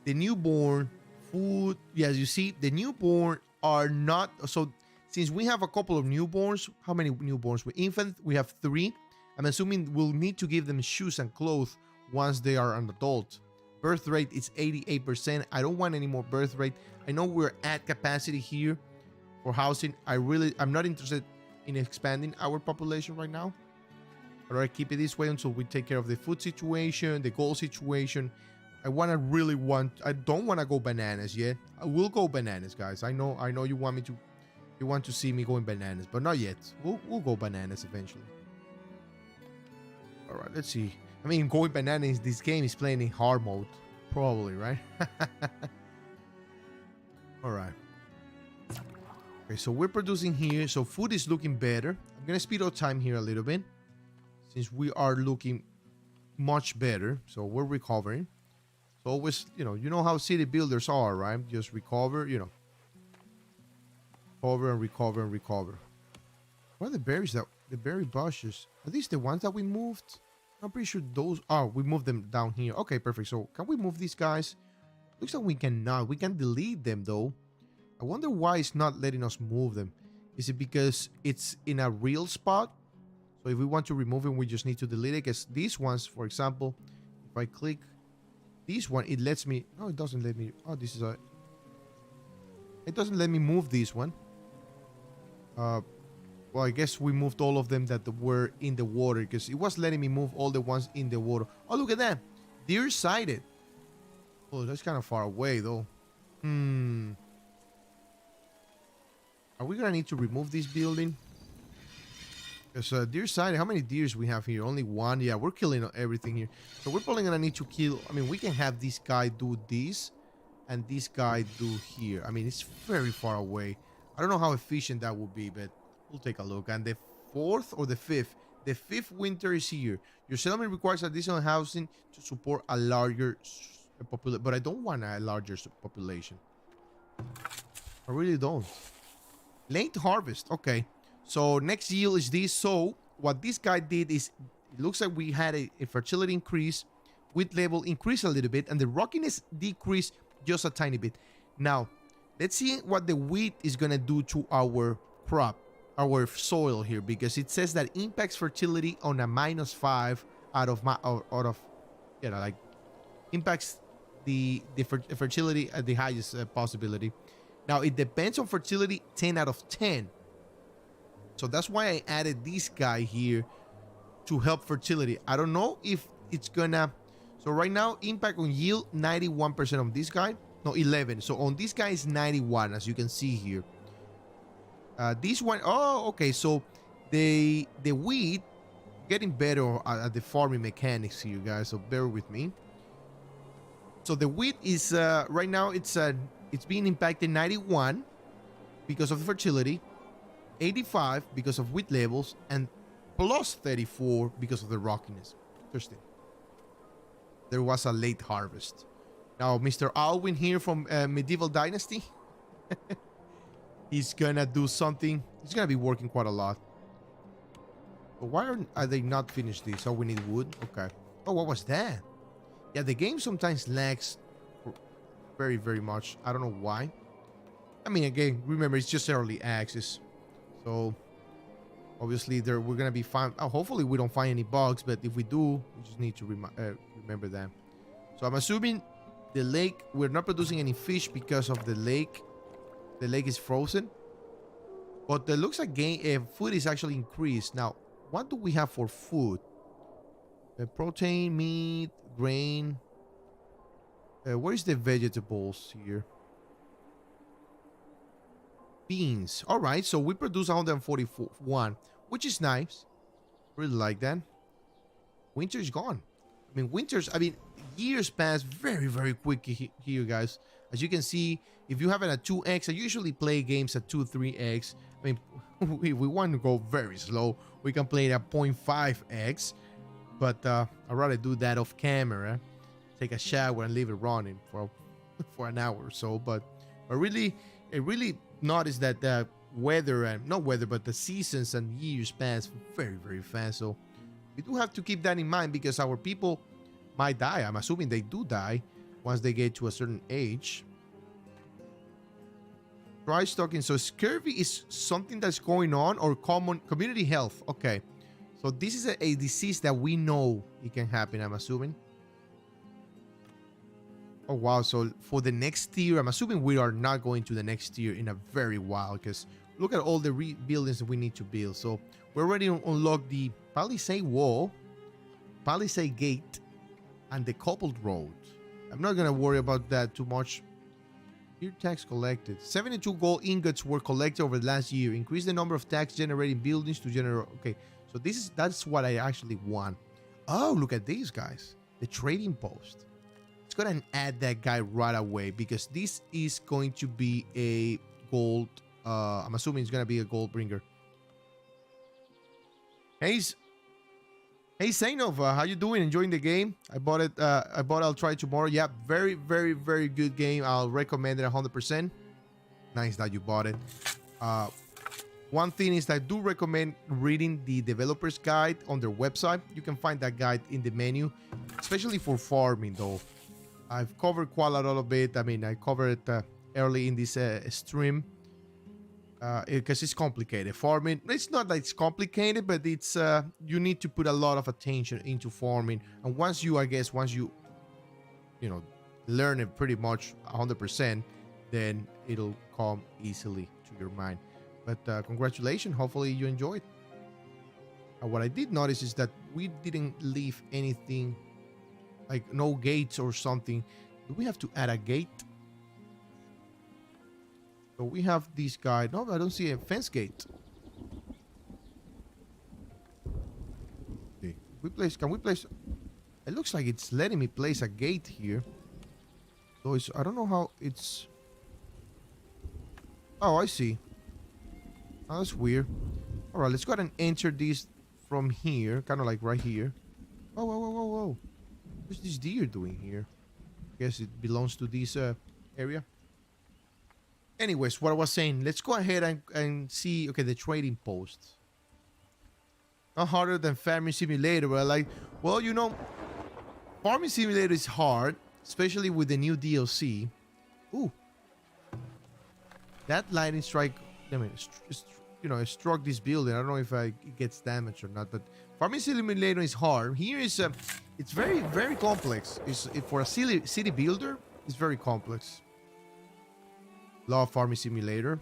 the newborn food. Yeah, as you see, the newborn are not. So since we have a couple of newborns, how many newborns? With infant, we have 3. I'm assuming we'll need to give them shoes and clothes once they are an adult. Birth rate is 88%. I don't want any more birth rate. I know we're at capacity here for housing. I'm not interested in expanding our population right now. I'd rather keep it this way until we take care of the food situation, the gold situation. I don't want to go bananas yet. I will go bananas, guys. I know you want to see me going bananas, but not yet. We'll go bananas eventually. All right, let's see. I mean, going bananas, this game is playing in hard mode. Probably, right? All right. Okay, so we're producing here. So food is looking better. I'm going to speed up time here a little bit, since we are looking much better. So we're recovering. So always, you know how city builders are, right? Just recover, recover and recover and recover. What are the berries the berry bushes? Are these the ones that we moved? I'm pretty sure those are, we moved them down here. Okay, perfect. So can we move these guys? Looks like we cannot. We can delete them though. I wonder why it's not letting us move them. Is it because it's in a real spot? So if we want to remove them, we just need to delete it. Because these ones, for example, if I click this one, it lets me. No, it doesn't let me. Oh, this is a. It doesn't let me move this one. Well, I guess we moved all of them that were in the water because it was letting me move all the ones in the water. Oh, look at that. Deer sighted. Oh, that's kind of far away though. Are we gonna need to remove this building? Because deer sighted, how many deers we have here? Only one. Yeah, we're killing everything here. So we're probably gonna need to kill. I mean, we can have this guy do this and this guy do here. I mean, it's very far away. I don't know how efficient that would be, but we'll take a look. And the 4th or the 5th? The 5th winter is here. Your settlement requires additional housing to support a larger population. But I don't want a larger population. I really don't. Late harvest. Okay. So next yield is this. So what this guy did is, it looks like we had a fertility increase. Wheat level increased a little bit. And the rockiness decreased just a tiny bit. Now, let's see what the wheat is going to do to our crop, our soil here, because it says that impacts fertility on a -5 out of you know, like impacts the fertility at the highest possibility. Now it depends on fertility 10 out of 10. So that's why I added this guy here to help fertility. I don't know if it's gonna. So right now impact on yield 91% on this guy. No, 11. So on this guy is 91, as you can see here. This one, oh, okay. So the wheat getting better at the farming mechanics here, guys. So bear with me. So the wheat is right now it's being impacted 91 because of the fertility, 85 because of wheat levels, and plus 34 because of the rockiness. Interesting. There was a late harvest. Now, Mr. Alwyn here from Medieval Dynasty, he's gonna do something. He's gonna be working quite a lot. But why are they not finished this? Oh, we need wood. Okay. Oh, what was that? Yeah, the game sometimes lags very, very much. I don't know why. I mean, again, remember, it's just early access. So, obviously, we're gonna be fine. Oh, hopefully, we don't find any bugs. But if we do, we just need to remember that. So, I'm assuming the lake, we're not producing any fish because of the lake. The lake is frozen. But it looks like food is actually increased. Now, what do we have for food? Protein, meat, grain. Where is the vegetables here? Beans. All right, so we produce 141, which is nice. Really like that. Winter is gone. I mean, years pass very, very quick here, guys. As you can see, if you have it at 2x, I usually play games at 2, 3x. I mean, we want to go very slow. We can play it at 0.5x, but I'd rather do that off camera. Take a shower and leave it running for an hour or so. But I really noticed that the weather, and not weather, but the seasons and years pass very, very fast. So we do have to keep that in mind because our people might die. I'm assuming they do die once they get to a certain age. Dry stocking. So scurvy is something that's going on, or common community health. Okay. So this is a disease that we know it can happen, I'm assuming. Oh, wow. So for the next tier, I'm assuming we are not going to the next tier in a very while, because look at all the buildings that we need to build. So we're already unlocked the Palisade Wall, Palisade Gate, and the Cobbled Road. I'm not going to worry about that too much. Here, tax collected. 72 gold ingots were collected over the last year. Increase the number of tax generating buildings to generate. Okay, so that's what I actually want. Oh, look at these guys. The trading post. Let's go ahead and add that guy right away, because this is going to be a gold. I'm assuming it's going to be a gold bringer. Hey, Zainov, how you doing? Enjoying the game? I bought it. I'll try it tomorrow. Yeah, very, very, very good game. I'll recommend it 100%. Nice that you bought it. One thing is that I do recommend reading the developer's guide on their website. You can find that guide in the menu, especially for farming though. I've covered quite a lot of it. I mean, I covered it early in this stream because it's complicated. Farming, it's not that it's complicated, but it's you need to put a lot of attention into farming. And once you, I guess, you know, learn it pretty much 100%, then it'll come easily to your mind. But congratulations, hopefully you enjoyed. What I did notice is that we didn't leave anything, like no gates or something. Do we have to add a gate? So we have this guy. No, I don't see a fence gate. Okay. Can we place? It looks like it's letting me place a gate here. So I don't know how it's. Oh, I see. Oh, that's weird. All right, let's go ahead and enter this from here, kind of like right here. Oh, whoa, whoa, whoa, whoa. What's this deer doing here? I guess it belongs to this area. Anyways, what I was saying, let's go ahead and see, okay, the trading post. Not harder than Farming Simulator, but like, well, you know, Farming Simulator is hard, especially with the new DLC. Ooh. That lightning strike, I mean, you know, it struck this building. I don't know if it gets damaged or not, but Farming Simulator is hard. Here is, it's very, very complex. For a city builder, it's very complex. Love Farming Simulator.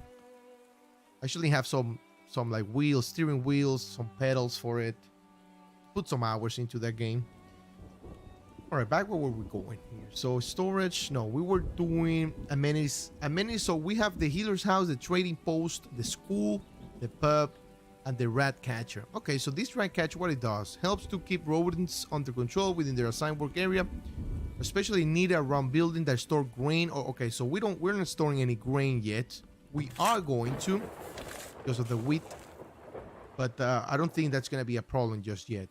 I actually have some like wheels, steering wheels, some pedals for it. Put some hours into that game. All right, back where were we going here? So storage, no, we were doing amenities. So we have the healer's house, the trading post, the school, the pub, and the rat catcher. Okay, so this rat catcher, what it does, helps to keep rodents under control within their assigned work area, especially needed around buildings that store grain. Okay, so we're not storing any grain yet. We are going to because of the wheat, but I don't think that's gonna be a problem just yet.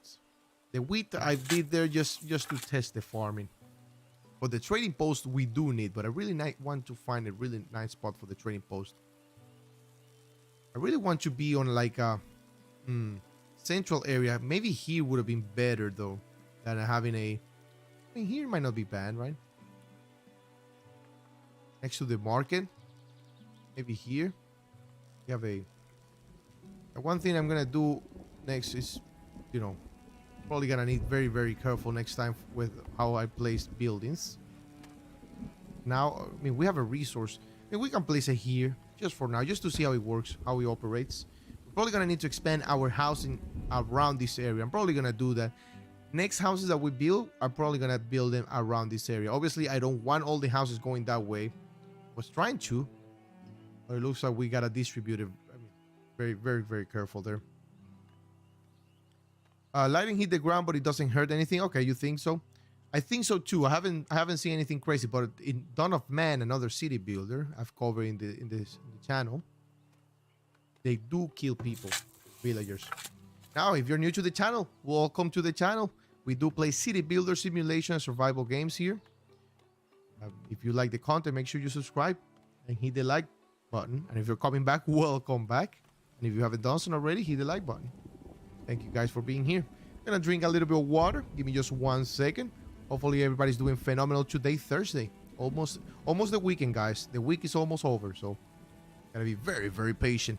The wheat I did there just to test the farming. For the trading post, we do need, but I really want to find a really nice spot for the trading post. I really want to be on like a central area. Maybe here would have been better though than having a. I mean, here might not be bad, right? Next to the market, maybe here. We have a. One thing I'm gonna do next is, you know, probably gonna need very, very careful next time with how I place buildings. Now, I mean, we have a resource. I mean, we can place it here just for now, just to see how it works, how it operates. We're probably gonna need to expand our housing around this area. I'm probably gonna do that. Next houses that we build, I'm probably gonna build them around this area. Obviously, I don't want all the houses going that way. I was trying to, but it looks like we gotta distribute it. I mean, very, very, very careful there. Lightning hit the ground, but it doesn't hurt anything. Okay, you think so? I think so too. I haven't seen anything crazy, but in Dawn of Man, another city builder I've covered in the channel, they do kill people, villagers. Now, if you're new to the channel, welcome to the channel. We do play city builder simulation and survival games here. If you like the content, make sure you subscribe and hit the like button. And if you're coming back, welcome back. And if you haven't done so already, hit the like button. Thank you guys for being here. I'm gonna drink a little bit of water. Give me just 1 second. Hopefully everybody's doing phenomenal today, Thursday. Almost the weekend, guys. The week is almost over, so gotta be very, very patient.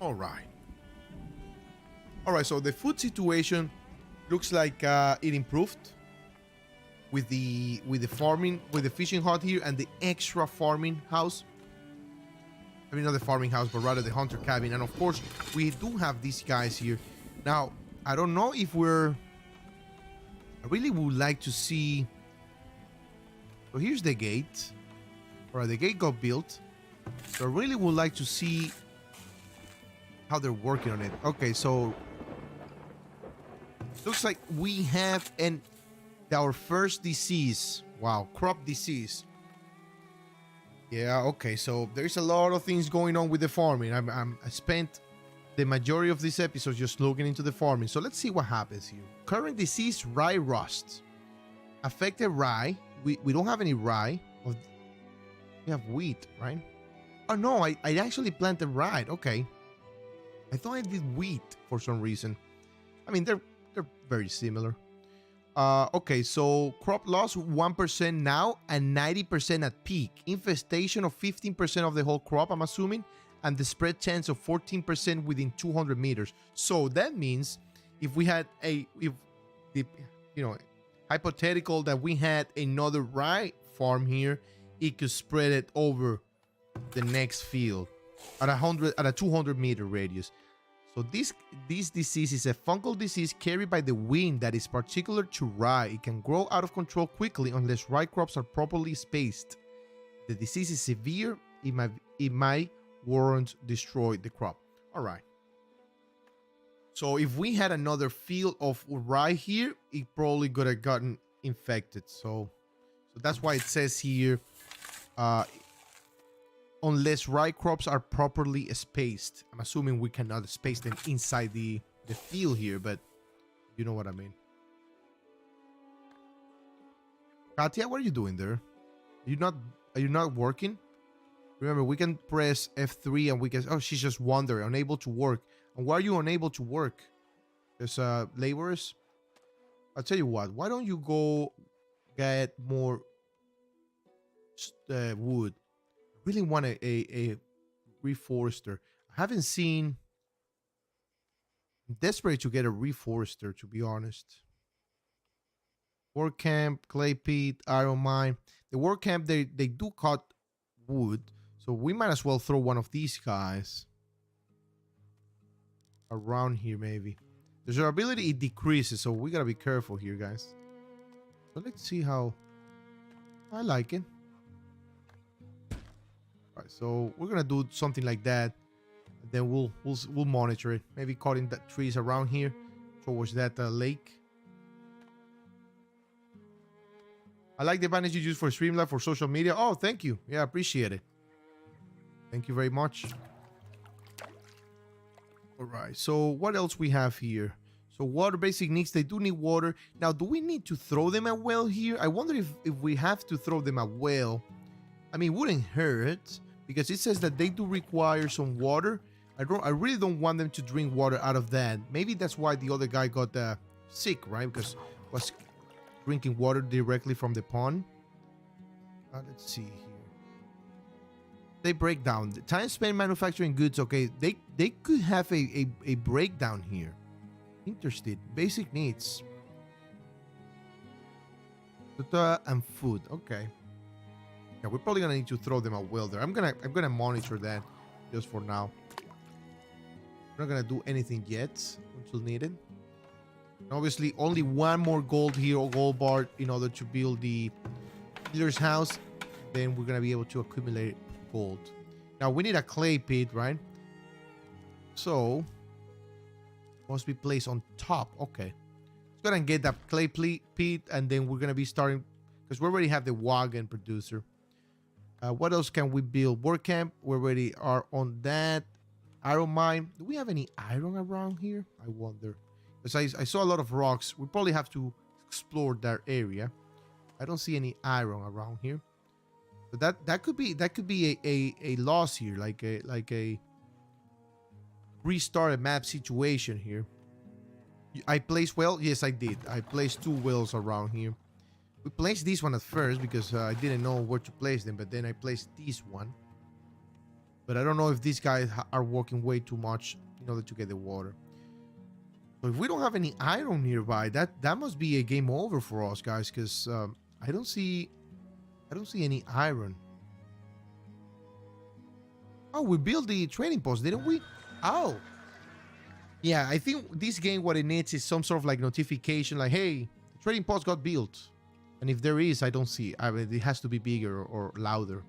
All right. So the food situation looks like it improved with the farming, with the fishing hut here and the extra farming house. I mean, not the farming house, but rather the hunter cabin. And of course, we do have these guys here. Now, I don't know if I really would like to see. So here's the gate. All right, the gate got built. So I really would like to see how they're working on it. Okay, so looks like we have our first disease. Wow, crop disease. Yeah, okay, so there's a lot of things going on with the farming. I spent the majority of this episode just looking into the farming. So let's see what happens here. Current disease, rye rust. Affected rye. We don't have any rye. We have wheat, right? Oh no, I actually planted rye. Okay. I thought I did wheat for some reason. I mean, they're very similar. Okay, so crop loss 1% now and 90% at peak. Infestation of 15% of the whole crop, I'm assuming, and the spread chance of 14% within 200 meters. So that means if we had hypothetical that we had another rye farm here, it could spread it over the next field at a 200-meter radius. So this disease is a fungal disease carried by the wind that is particular to rye. It can grow out of control quickly unless rye crops are properly spaced. The disease is severe. It might warrant destroy the crop. All right. So if we had another field of rye here, it probably could have gotten infected. So that's why it says here, unless rye crops are properly spaced. I'm assuming we cannot space them inside the field here, but you know what I mean. Katia, what are you doing there? Are you not working? Remember, we can press F3 and we can... Oh, she's just wandering, unable to work. And why are you unable to work? There's laborers. I'll tell you what. Why don't you go get more wood? I really want a reforester. I haven't seen... I'm desperate to get a reforester, to be honest. Work camp, clay pit, iron mine. The work camp, they do cut wood. So we might as well throw one of these guys around here, maybe. The durability, it decreases, so we gotta be careful here, guys. So let's see how... I like it. All right, so we're gonna do something like that. Then we'll monitor it. Maybe cutting the trees around here towards that lake. I like the advantage you use for Streamlabs for social media. Oh, thank you. Yeah, appreciate it. Thank you very much. All right, so what else we have here? So water basic needs, they do need water. Now, do we need to throw them a well here? I wonder if we have to throw them a well. I mean, it wouldn't hurt because it says that they do require some water. I really don't want them to drink water out of that. Maybe that's why the other guy got sick, right? Because was drinking water directly from the pond. Let's see here. They break down. The time spent manufacturing goods. Okay, they could have a breakdown here. Interested. Basic needs. And food. Okay. Yeah, we're probably gonna need to throw them a well there. I'm gonna monitor that just for now. We're not gonna do anything yet until needed. And obviously, only one more gold here or gold bar in order to build the dealer's house. Then we're gonna be able to accumulate gold. Now we need a clay pit, right? So must be placed on top. Okay, let's go ahead and get that clay pit, and then we're gonna be starting because we already have the wagon producer. What else can we build? Work camp. We already are on that. Iron mine. Do we have any iron around here? I wonder. Because I saw a lot of rocks. We probably have to explore that area. I don't see any iron around here. But that could be a loss here, like a restart a map situation here. I placed well. Yes, I did. I placed 2 wells around here. We placed this one at first because I didn't know where to place them, but then I placed this one. But I don't know if these guys are working way too much in order to get the water. So if we don't have any iron nearby, that must be a game over for us, guys, because I don't see any iron. Oh, we built the trading post, didn't we? Oh. Yeah, I think this game, what it needs is some sort of like notification, like, hey, the trading post got built. And if there is, I don't see. I mean, it has to be bigger or louder.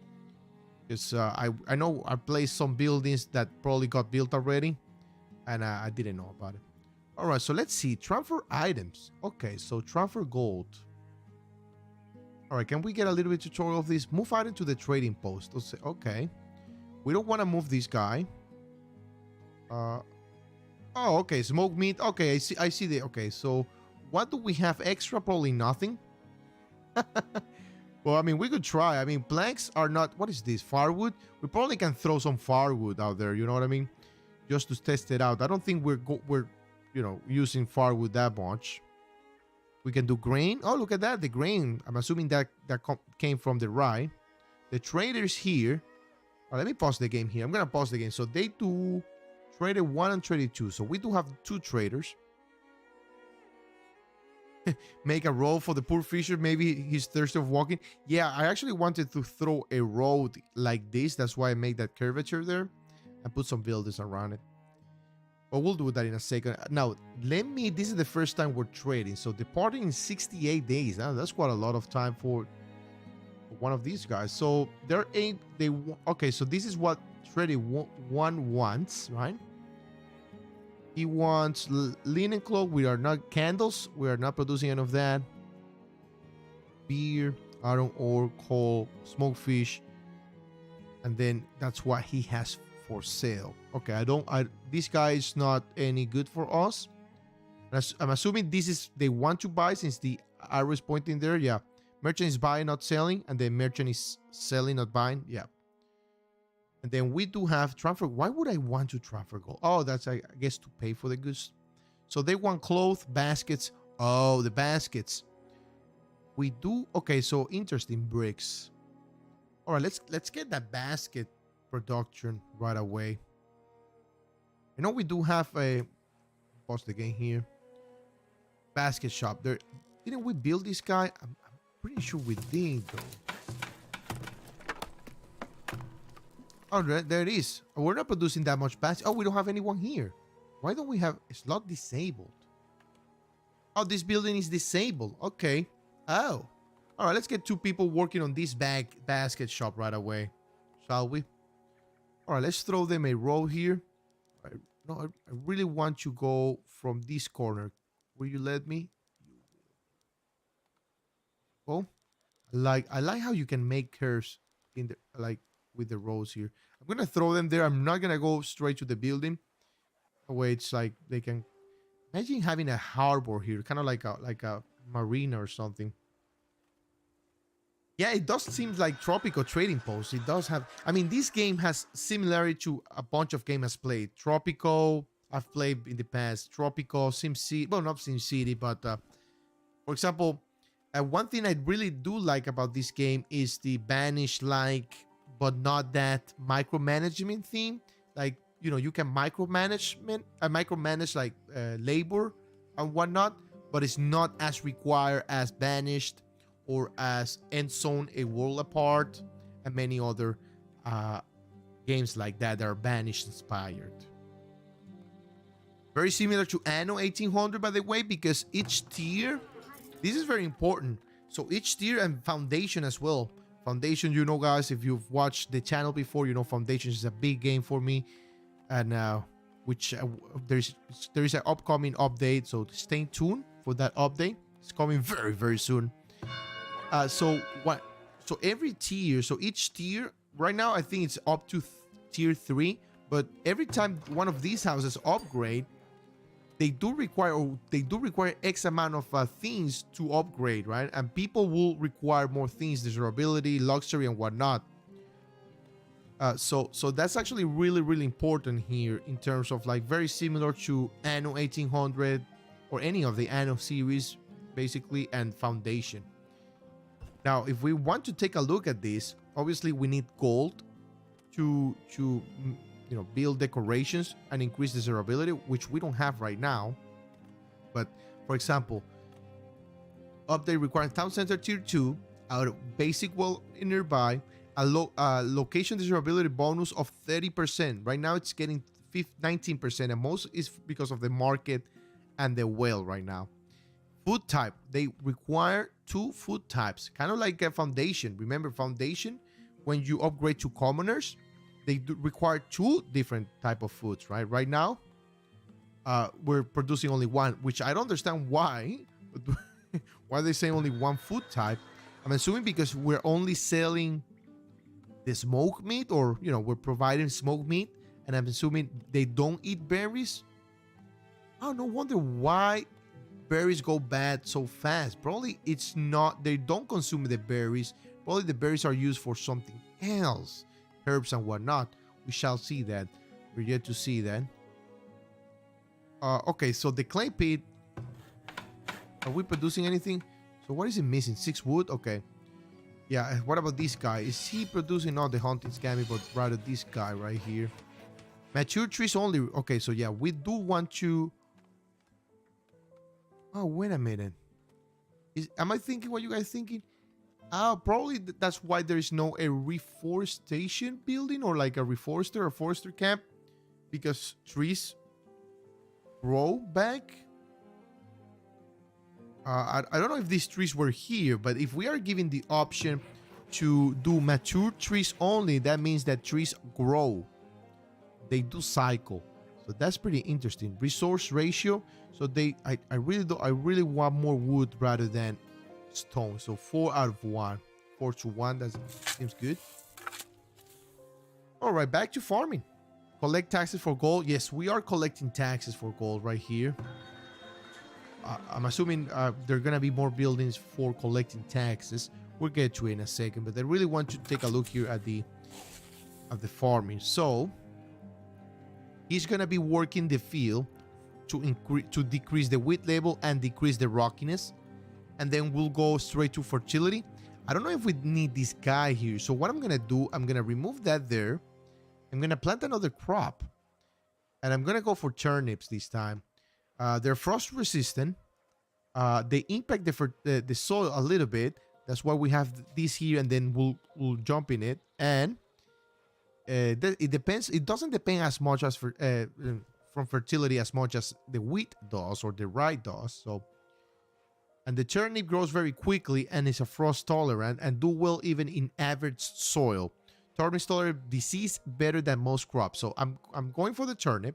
Because I know I placed some buildings that probably got built already. And I didn't know about it. All right, so let's see. Transfer items. Okay, so transfer gold. All right, can we get a little bit tutorial of this? Move item to the trading post. Let's say, okay. We don't want to move this guy. Oh, okay. Smoked meat. Okay, I see the... Okay, so what do we have extra? Probably nothing. Well, I mean, we could try. I mean, planks are not. What is this? Firewood? We probably can throw some firewood out there. You know what I mean? Just to test it out. I don't think we're using firewood that much. We can do grain. Oh, look at that. The grain. I'm assuming that came from the rye. The traders here. All right, let me pause the game here. I'm gonna pause the game. So they do trader 1 and trader 2. So we do have 2 traders. Make a road for the poor fisher. Maybe he's thirsty of walking. Yeah, I actually wanted to throw a road like this. That's why I made that curvature there and put some buildings around it. But we'll do that in a second. Now, this is the first time we're trading. So departing in 68 days. That's quite a lot of time for one of these guys. So okay, so this is what trader 1 wants, right? He wants linen cloth. We are not candles. We are not producing any of that. Beer, iron ore, coal, smoked fish. And then that's what he has for sale. Okay, this guy is not any good for us. I'm assuming they want to buy since the arrow is pointing there. Yeah. Merchant is buying, not selling. And the merchant is selling, not buying. Yeah. And then we do have transfer. Why would I want to transfer gold? Oh, that's, I guess, to pay for the goods. So they want clothes, baskets. Oh, the baskets. We do. Okay, so interesting. Bricks. All right, let's get that basket production right away. I know we do have a... Pause the game here. Basket shop. There. Didn't we build this guy? I'm pretty sure we did, though. Oh, there it is. We're not producing that much basket. Oh, we don't have anyone here. Why don't we have a slot disabled? Oh, this building is disabled. Okay. Oh. All right, let's get 2 people working on this basket shop right away. Shall we? All right, let's throw them a row here. No, I really want to go from this corner. Will you let me? Oh, I like how you can make curves in the with the rows here. I'm gonna throw them there. I'm not gonna go straight to the building. Wait, it's like they can imagine having a harbor here, kind of like a marina or something. Yeah, it does seem like tropical trading post. It does have. I mean, this game has similarity to a bunch of games I've played. Tropical, I've played in the past. Tropical, SimCity. Well, not SimCity, but for example, one thing I really do like about this game is the Banish-like, but not that micromanagement theme. Like, you can micromanage like labor and whatnot, but it's not as required as Banished or as Endzone A World Apart and many other games like that are Banished inspired. Very similar to Anno 1800, by the way, because each tier, this is very important. So each tier and Foundation as well. Foundation, guys, if you've watched the channel before, Foundation is a big game for me, and which there's an upcoming update, so stay tuned for that update. It's coming very, very soon. So every tier, so each tier right now, I think it's up to tier 3, but every time one of these houses upgrade, they do require X amount of things to upgrade, right? And people will require more things, desirability, luxury, and whatnot. So that's actually really, really important here in terms of very similar to Anno 1800 or any of the Anno series, basically, and Foundation. Now, if we want to take a look at this, obviously we need gold to build decorations and increase desirability, which we don't have right now. But for example, update requiring town center tier 2 out of basic wall nearby, a location desirability bonus of 30%. Right now it's getting 19%, and most is because of the market and the well right now. Food type, they require 2 food types, kind of like a Foundation. Remember Foundation, when you upgrade to commoners, they do require 2 different type of foods, right? Right now, we're producing only 1, which I don't understand why. Why are they saying only 1 food type? I'm assuming because we're only selling the smoked meat, or we're providing smoked meat, and I'm assuming they don't eat berries. Oh, no wonder why berries go bad so fast? Probably it's not, they don't consume the berries. Probably the berries are used for something else, herbs and whatnot. We shall see that. We're yet to see that. Okay, so the clay pit, are we producing anything? So what is it missing? 6 wood? Okay. Yeah, what about this guy? Is he producing not the hunting scammy, but rather this guy right here? Mature trees only. Okay, so yeah, we do want to... Oh, wait a minute. Am I thinking what you guys thinking? Probably that's why there is no a reforestation building or like a reforester or forester camp, because trees grow back. I don't know if these trees were here, but if we are given the option to do mature trees only, that means that trees grow. They do cycle. So that's pretty interesting. Resource ratio. So I really want more wood rather than stone. So 4 out of 1. 4 to 1. That seems good. All right, back to farming. Collect taxes for gold. Yes, we are collecting taxes for gold right here. I'm assuming there are going to be more buildings for collecting taxes. We'll get to it in a second, but I really want to take a look here at the farming. So he's going to be working the field to decrease the wheat level and decrease the rockiness, and then we'll go straight to fertility. I don't know if we need this guy here, so what I'm going to do, I'm going to remove that there. I'm going to plant another crop, and I'm going to go for turnips this time. They're frost resistant. They impact the soil a little bit. That's why we have this here, and then we'll jump in it. And it depends. It doesn't depend as much as from fertility as much as the wheat does or the rye does. So, and the turnip grows very quickly and is a frost tolerant and do well even in average soil. Turnips tolerate disease better than most crops. So I'm going for the turnip.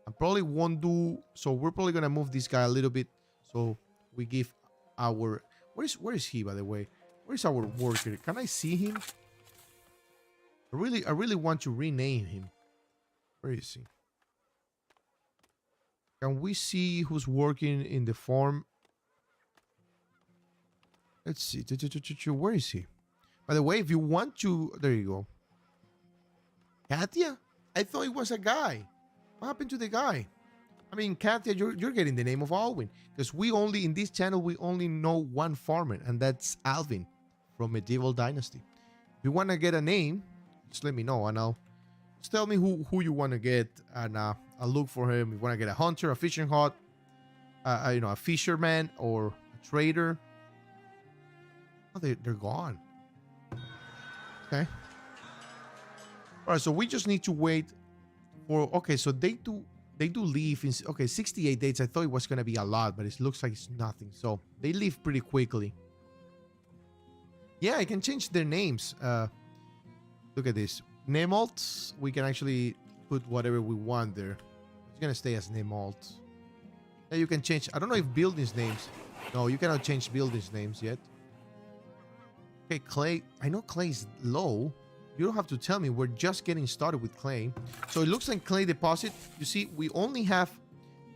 I probably won't do, so we're probably gonna move this guy a little bit, so we give our, where is he, by the way? Where's our worker? Can I see him? I really want to rename him. Where is he? Can we see who's working in the farm? Let's see. Where is he? By the way, if you want to, there you go. Katya? I thought it was a guy. What happened to the guy? I mean, Katya, you're getting the name of Alvin, because we only, in this channel, we only know one farmer, and that's Alvin from Medieval Dynasty. If you want to get a name, just let me know, and just tell me who you want to get, and I'll look for him. If you want to get a hunter, a fishing hut, a fisherman, or a trader. Oh, they're gone. Okay. All right, so we just need to wait. Okay, so they do leave in, okay, 68 days. I thought it was gonna be a lot, but it looks like it's nothing. So they leave pretty quickly. Yeah, I can change their names. Look at this. Nemalt, we can actually put whatever we want there. It's gonna stay as Nemalt. Yeah, you can change. I don't know if buildings names. No, you cannot change buildings names yet. Okay, clay. I know clay is low. You don't have to tell me. We're just getting started with clay. So it looks like clay deposit. You see, we only have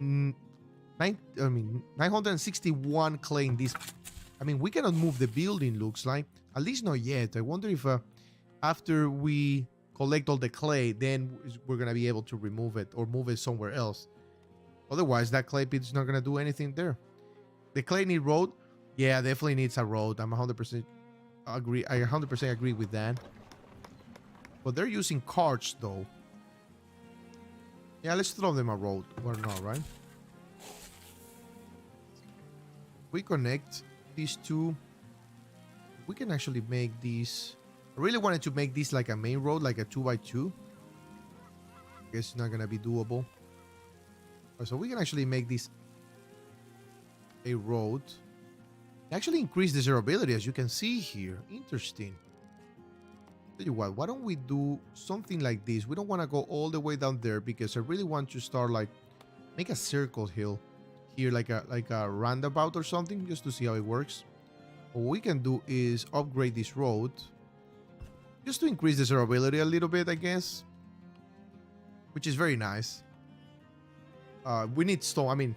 961 clay in this. I mean, we cannot move the building, looks like. At least not yet. I wonder if after we collect all the clay, then we're going to be able to remove it or move it somewhere else. Otherwise, that clay pit is not going to do anything there. The clay need road. Yeah, definitely needs a road. I'm 100% agree. I 100% agree with that. But they're using carts, though. Yeah, let's throw them a road. Why not, right? We connect these two. We can actually make these. I really wanted to make this like a main road, like a 2x2. I guess it's not going to be doable. So we can actually make this a road. Actually increase the durability, as you can see here. Interesting. Tell you what, why don't we do something like this? We don't want to go all the way down there because I really want to start like make a circle hill here, like a roundabout or something, just to see how it works. What we can do is upgrade this road just to increase the durability a little bit, I guess, which is very nice. We need stone. I mean,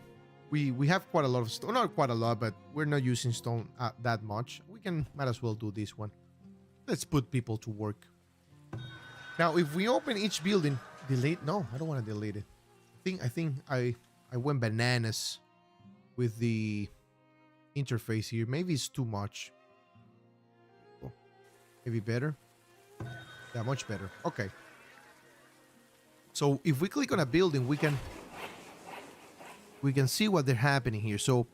We have quite a lot of stone, not quite a lot, but we're not using stone that much. We might as well do this one. Let's put people to work. Now, if we open each building, delete. No, I don't want to delete it. I think I went bananas with the interface here. Maybe it's too much. Oh, maybe better. Yeah, much better. Okay. So if we click on a building, we can see what they're happening here. So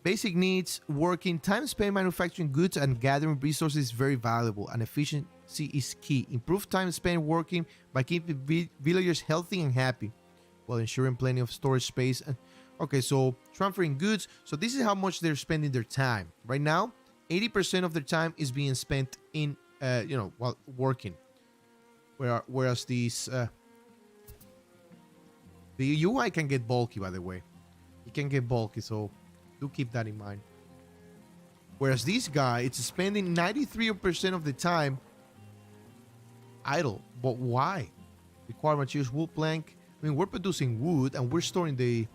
basic needs, working, time spent manufacturing goods and gathering resources is very valuable, and efficiency is key. Improve time spent working by keeping villagers healthy and happy while ensuring plenty of storage space. And okay, so transferring goods. So this is how much they're spending their time. Right now, 80% of their time is being spent in, while working. Whereas these, the UI can get bulky, by the way. It can get bulky, so do keep that in mind. Whereas this guy, it's spending 93% of the time idle. But why? Require materials, wood, plank. I mean, we're producing wood and we're storing the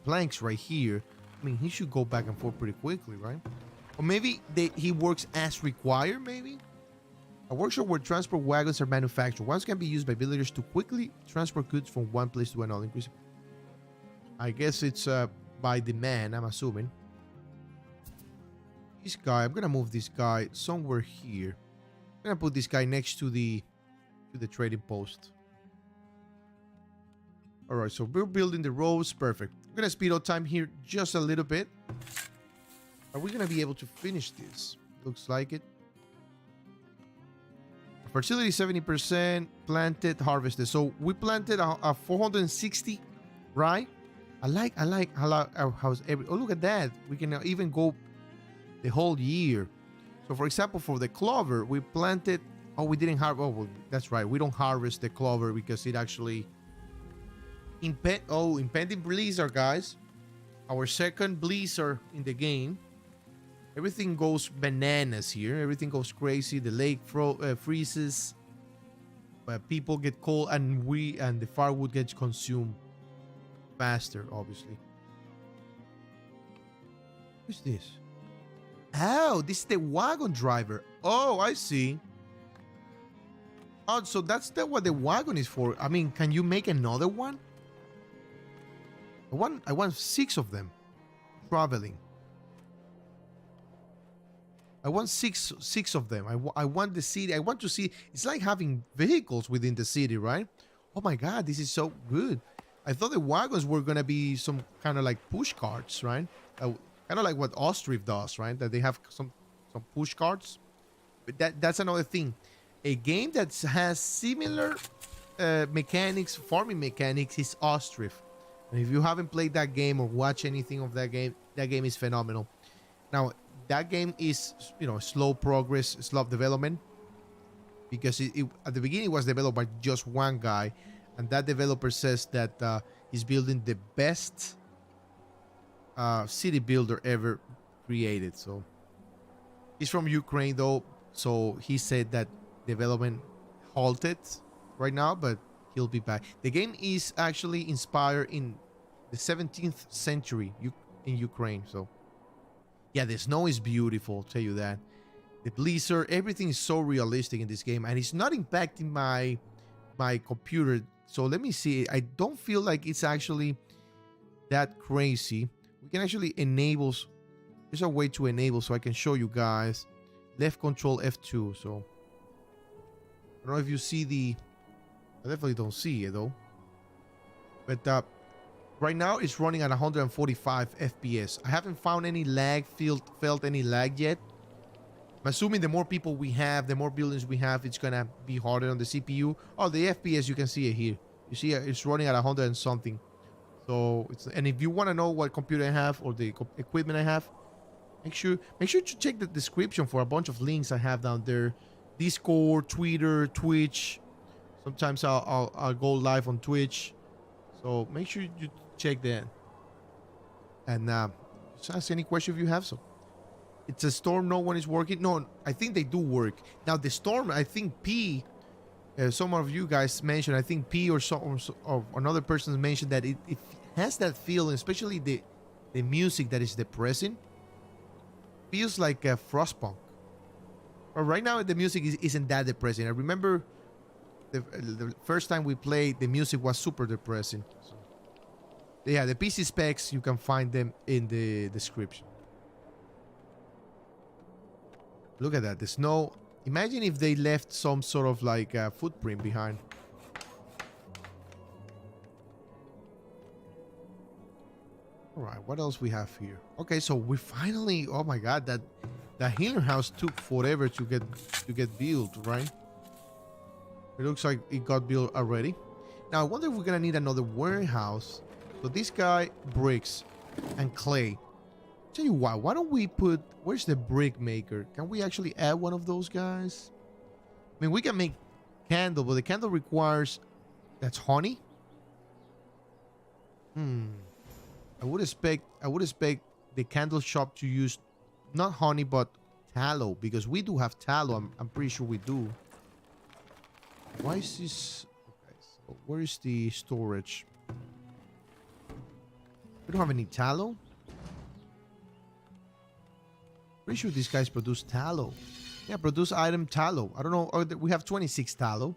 planks right here. I mean, he should go back and forth pretty quickly, right? Or maybe he works as required, maybe? A workshop where transport wagons are manufactured. Ones can be used by villagers to quickly transport goods from one place to another. I guess it's by demand, I'm assuming. This guy, I'm gonna move this guy somewhere here. I'm gonna put this guy next to the trading post. All right, so we're building the roads. Perfect. I'm gonna speed up time here just a little bit. Are we gonna be able to finish this? Looks like it. Fertility 70%, planted, harvested. So we planted a 460 rye. I like how's every. Oh, look at that. We can even go the whole year. So for example, for the clover, we planted. Oh, we didn't harvest. Oh, well, that's right. We don't harvest the clover because it actually impending blizzard, guys. Our second blizzard in the game. Everything goes bananas here. Everything goes crazy. The lake freezes. People get cold, and the firewood gets consumed faster, obviously. Who's this? Oh, this is the wagon driver. Oh, I see. Oh, so that's what the wagon is for. I mean, can you make another one? I want 6 of them traveling. I want six of them. I want the city. I want to see. It's like having vehicles within the city, right? Oh my God, this is so good. I thought the wagons were gonna be some kind of like push carts, right? Kind of like what Ostrich does, right? That they have some push carts. But that's another thing. A game that has similar mechanics, farming mechanics, is Ostrich. And if you haven't played that game or watched anything of that game is phenomenal. Now, that game is, slow progress, slow development, because it at the beginning it was developed by just one guy, and that developer says that he's building the best city builder ever created. So he's from Ukraine though, so he said that development halted right now, but he'll be back. The game is actually inspired in the 17th century in Ukraine, so yeah, the snow is beautiful, I'll tell you that. The blizzard, everything is so realistic in this game, and it's not impacting my computer. So let me see. I don't feel like it's actually that crazy. We can actually enable. There's a way to enable, so I can show you guys. Left control F2. So I don't know if you see the. I definitely don't see it though. But right now it's running at 145 FPS. I haven't found any lag, felt any lag yet. I'm assuming the more people we have, the more buildings we have, it's gonna be harder on the CPU. Oh, the FPS, you can see it here. You see it's running at 100 and something. So and if you want to know what computer I have or the equipment I have, make sure to check the description for a bunch of links I have down there. Discord, Twitter, Twitch. Sometimes I'll go live on Twitch. So make sure you check that. And just ask any question if you have some. It's a storm, no one is working. No, I think they do work. Now the storm, I think P, some of you guys mentioned, I think P or another person mentioned that it has that feeling, especially the music that is depressing. Feels like a Frostpunk. But right now the music isn't that depressing. I remember the first time we played, the music was super depressing. So, yeah, the PC specs, you can find them in the description. Look at that, the snow. Imagine if they left some sort of like footprint behind. All right, what else we have here? Okay, so we finally, oh my god, that healer house took forever to get built, right? It looks like it got built already. Now I wonder if we're gonna need another warehouse. So this guy, bricks and clay. Tell you what, why don't we put, where's the brick maker? Can we actually add one of those guys? I mean, we can make candle, but the candle requires, that's honey. I would expect the candle shop to use not honey but tallow, because we do have tallow. I'm pretty sure we do. Why is this? Okay, so where is the storage? We don't have any tallow. Pretty sure these guys produce tallow. Yeah, produce item tallow. I don't know. Oh, we have 26 tallow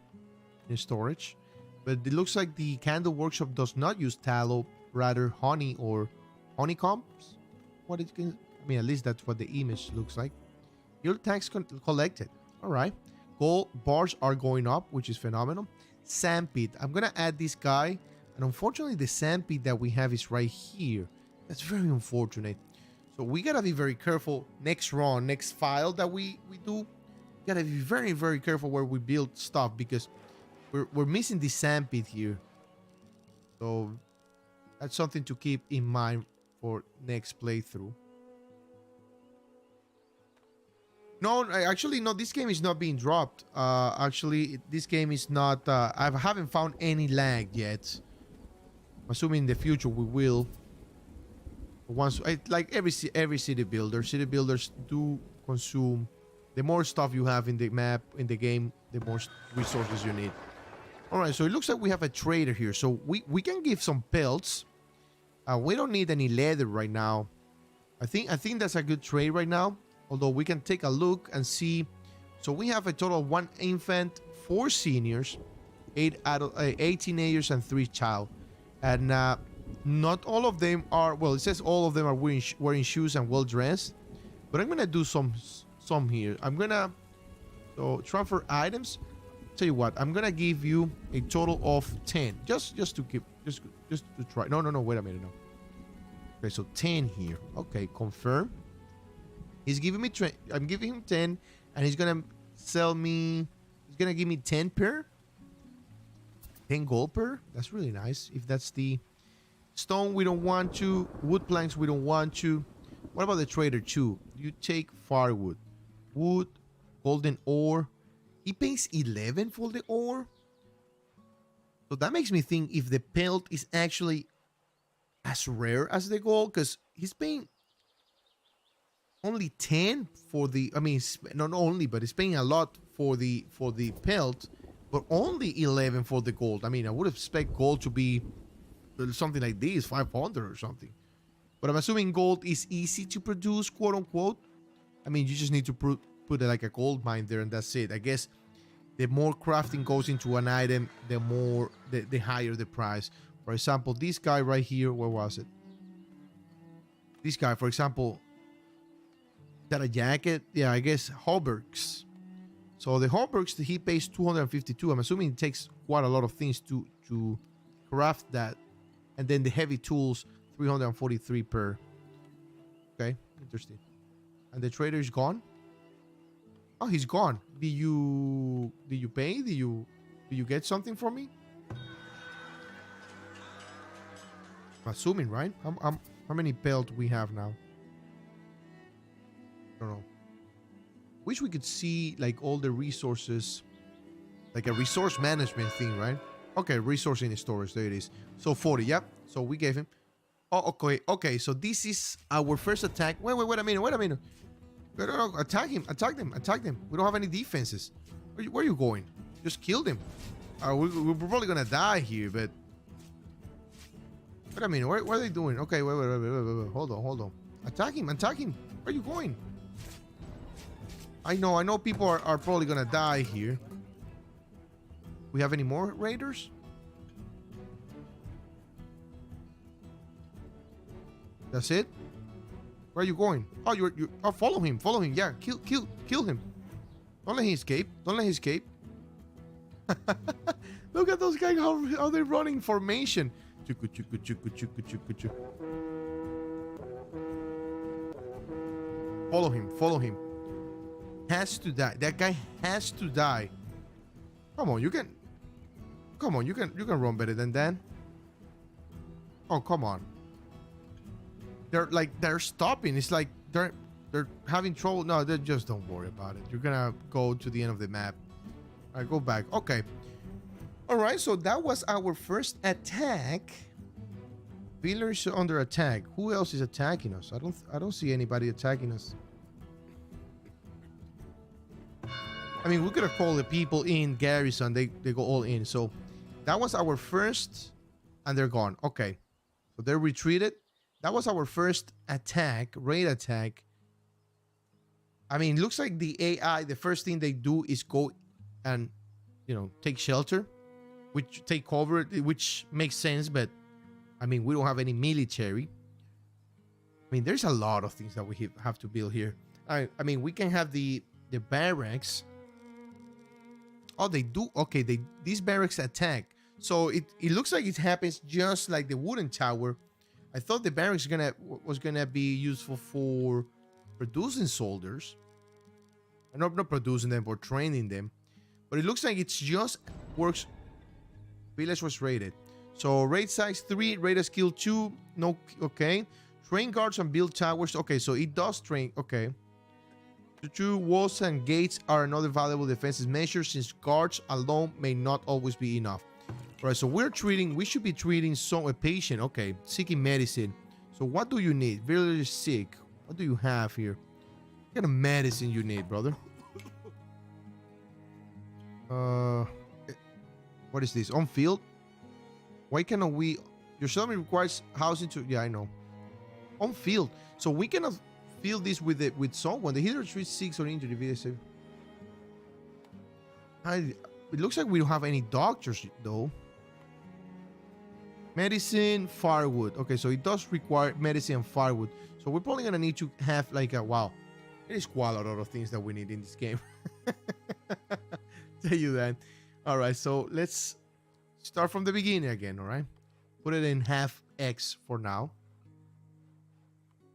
in storage, but it looks like the candle workshop does not use tallow, rather honey or honeycombs. What it can, I mean, at least that's what the image looks like. Your tax collected. All right. Gold bars are going up, which is phenomenal. Sandpit. I'm gonna add this guy, and unfortunately, the sandpit that we have is right here. That's very unfortunate. So we gotta be very careful. Next run, next file that we do, gotta be very, very careful where we build stuff, because we're missing the sandpit here. So that's something to keep in mind for next playthrough. No, actually, no, this game is not being dropped. Actually, this game is not, I haven't found any lag yet. I'm assuming in the future we will. Once, like every city builders do consume. The more stuff you have in the map, in the game, the more resources you need. All right, so it looks like we have a trader here. So we can give some pelts. We don't need any leather right now. I think that's a good trade right now. Although we can take a look and see. So we have a total of 1 infant, 4 seniors, 8 teenagers, and 3 child. And not all of them are, well, it says all of them are wearing shoes and well dressed. But I'm gonna do some here. I'm gonna transfer items. Tell you what, I'm gonna give you a total of 10. Just to keep, just to try. No, wait a minute, no. Okay, so 10 here. Okay, confirm. He's giving me, I'm giving him 10, and he's gonna sell me, he's gonna give me 10 per. 10 gold per. That's really nice. If that's the stone, we don't want to. Wood planks, we don't want to. What about the trader 2? You take firewood, wood, golden ore. He pays 11 for the ore. So that makes me think if the pelt is actually as rare as the gold, because he's paying only 10 for the, I mean, not only, but he's paying a lot for the pelt, but only 11 for the gold. I mean, I would expect gold to be something like this, 500 or something. But I'm assuming gold is easy to produce, quote unquote. I mean, you just need to put like a gold mine there, and that's it. I guess the more crafting goes into an item, the higher the price. For example, this guy right here, where was it? This guy, for example, got a jacket. Yeah, I guess Hauberks. So the Hauberks, he pays 252. I'm assuming it takes quite a lot of things to craft that. And then the heavy tools, 343 per. Okay, interesting. And the trader is gone. Oh, he's gone. Did you pay? Did you get something from me? I'm assuming, right? How many pelt we have now? I don't know. Wish we could see like all the resources, like a resource management thing, right? Okay, resource in storage. There it is. So 40. Yep. So we gave him. Oh, okay. Okay. So this is our first attack. Wait a minute. No, attack him. Attack them. We don't have any defenses. Where are you going? Just kill them. We're probably gonna die here, but Wait a minute. What are they doing? Okay, wait. Hold on. Attack him. Where are you going? I know people are probably gonna die here. We have any more raiders? That's it? Where are you going? Oh, you oh, follow him. Yeah, kill him. Don't let him escape. Look at those guys, how they're running formation. Follow him. Has to die. That guy has to die. Come on, you can run better than that. Oh, come on. They're stopping. It's like they're having trouble. No, they just don't worry about it. You're gonna go to the end of the map. All right, go back. Okay. All right, so that was our first attack. Village under attack. Who else is attacking us? I don't see anybody attacking us. I mean, we could have called the people in garrison. They go all in. So that was our first, and they're gone. Okay, so they're retreated. That was our first attack, raid attack. I mean, it looks like the AI, the first thing they do is go and, take shelter, which take cover, which makes sense. But I mean, we don't have any military. I mean, there's a lot of things that we have to build here. I mean, we can have the barracks. Oh, they do. Okay, these barracks attack. So it looks like it happens just like the wooden tower. I thought the barracks was gonna be useful for producing soldiers. Not producing them, but training them. But it looks like it's just works. Village was raided. So raid size 3, raider skill 2. No, okay. Train guards and build towers. Okay, so it does train. Okay. The two walls and gates are another valuable defensive measure since guards alone may not always be enough. All right, so we should be treating a patient. Okay, seeking medicine. So what do you need? Village is sick. What do you have here? What kind of medicine you need, brother? What is this? On field? Why cannot we? Your settlement requires housing to. Yeah, I know. On field. So we cannot fill this with someone. The healer treats 6 or injured. It looks like we don't have any doctors though. Medicine, firewood. Okay, so it does require medicine and firewood. So we're probably gonna need to have like a wow. There is quite a lot of things that we need in this game. Tell you that. All right, so let's start from the beginning again. All right, put it in half X for now.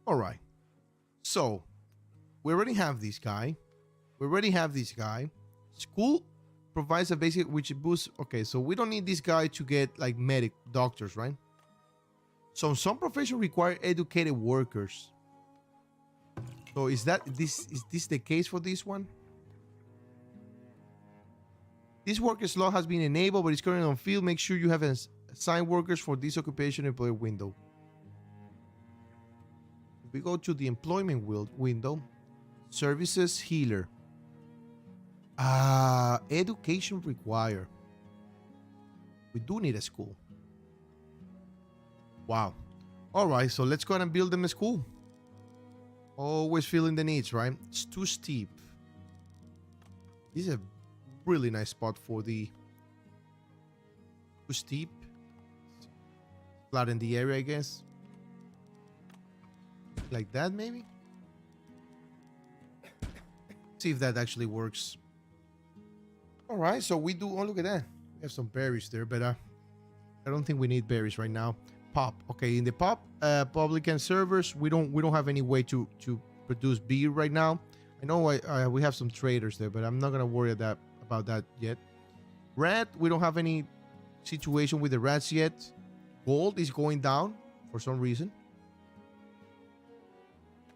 All right, so we already have this guy. School provides a basic which boosts. Okay, so we don't need this guy to get like doctors, right? So some professions require educated workers. So is this the case for this one? This worker slot has been enabled, but it's currently on field. Make sure you have assigned workers for this occupation employer window. If we go to the employment window, services healer. Education required. We do need a school. Wow. All right, so let's go ahead and build them a school. Always feeling the needs, right? It's too steep. This is a really nice spot for the too steep. Flatten the area, I guess. Like that, maybe. See if that actually works. All right, so we do. Oh, look at that. We have some berries there, but I don't think we need berries right now. Pop. Okay, in the public and servers, we don't have any way to produce beer right now. I know we have some traders there, but I'm not gonna worry about that yet. Rat, we don't have any situation with the rats yet. Gold is going down for some reason.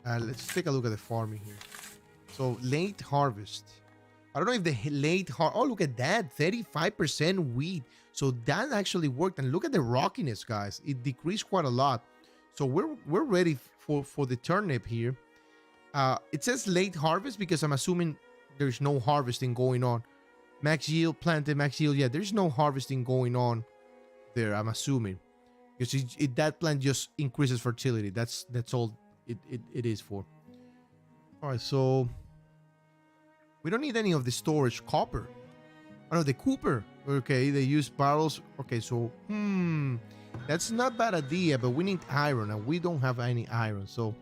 Let's take a look at the farming here. So late harvest. I don't know if the late oh, look at that, 35% wheat. So that actually worked. And look at the rockiness, guys. It decreased quite a lot. So we're ready for the turnip here. It says late harvest because I'm assuming there's no harvesting going on. Max yield, planted max yield. Yeah, there's no harvesting going on there, I'm assuming. because that plant just increases fertility. That's all it is for. All right, so we don't need any of the storage copper. Oh no, the copper. Okay, they use barrels. Okay, so that's not bad idea, but we need iron, and we don't have any iron. So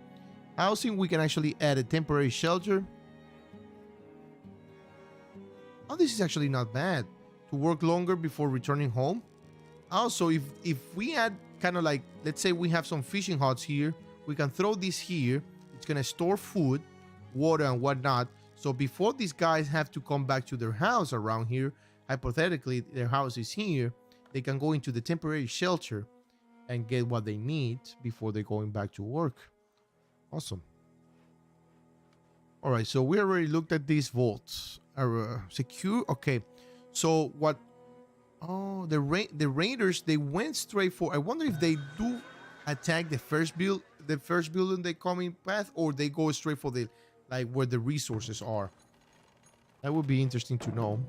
housing, we can actually add a temporary shelter. Oh, this is actually not bad. To work longer before returning home. Also, if we add kind of like, let's say we have some fishing huts here, we can throw this here. It's gonna store food, water, and whatnot. So before these guys have to come back to their house around here, hypothetically, their house is here, they can go into the temporary shelter and get what they need before they're going back to work. Awesome. All right, so we already looked at these vaults. Secure. Okay, so what? Oh, the raiders, they went straight for. I wonder if they do attack the first building they come in path, or they go straight for the like where the resources are. That would be interesting to know.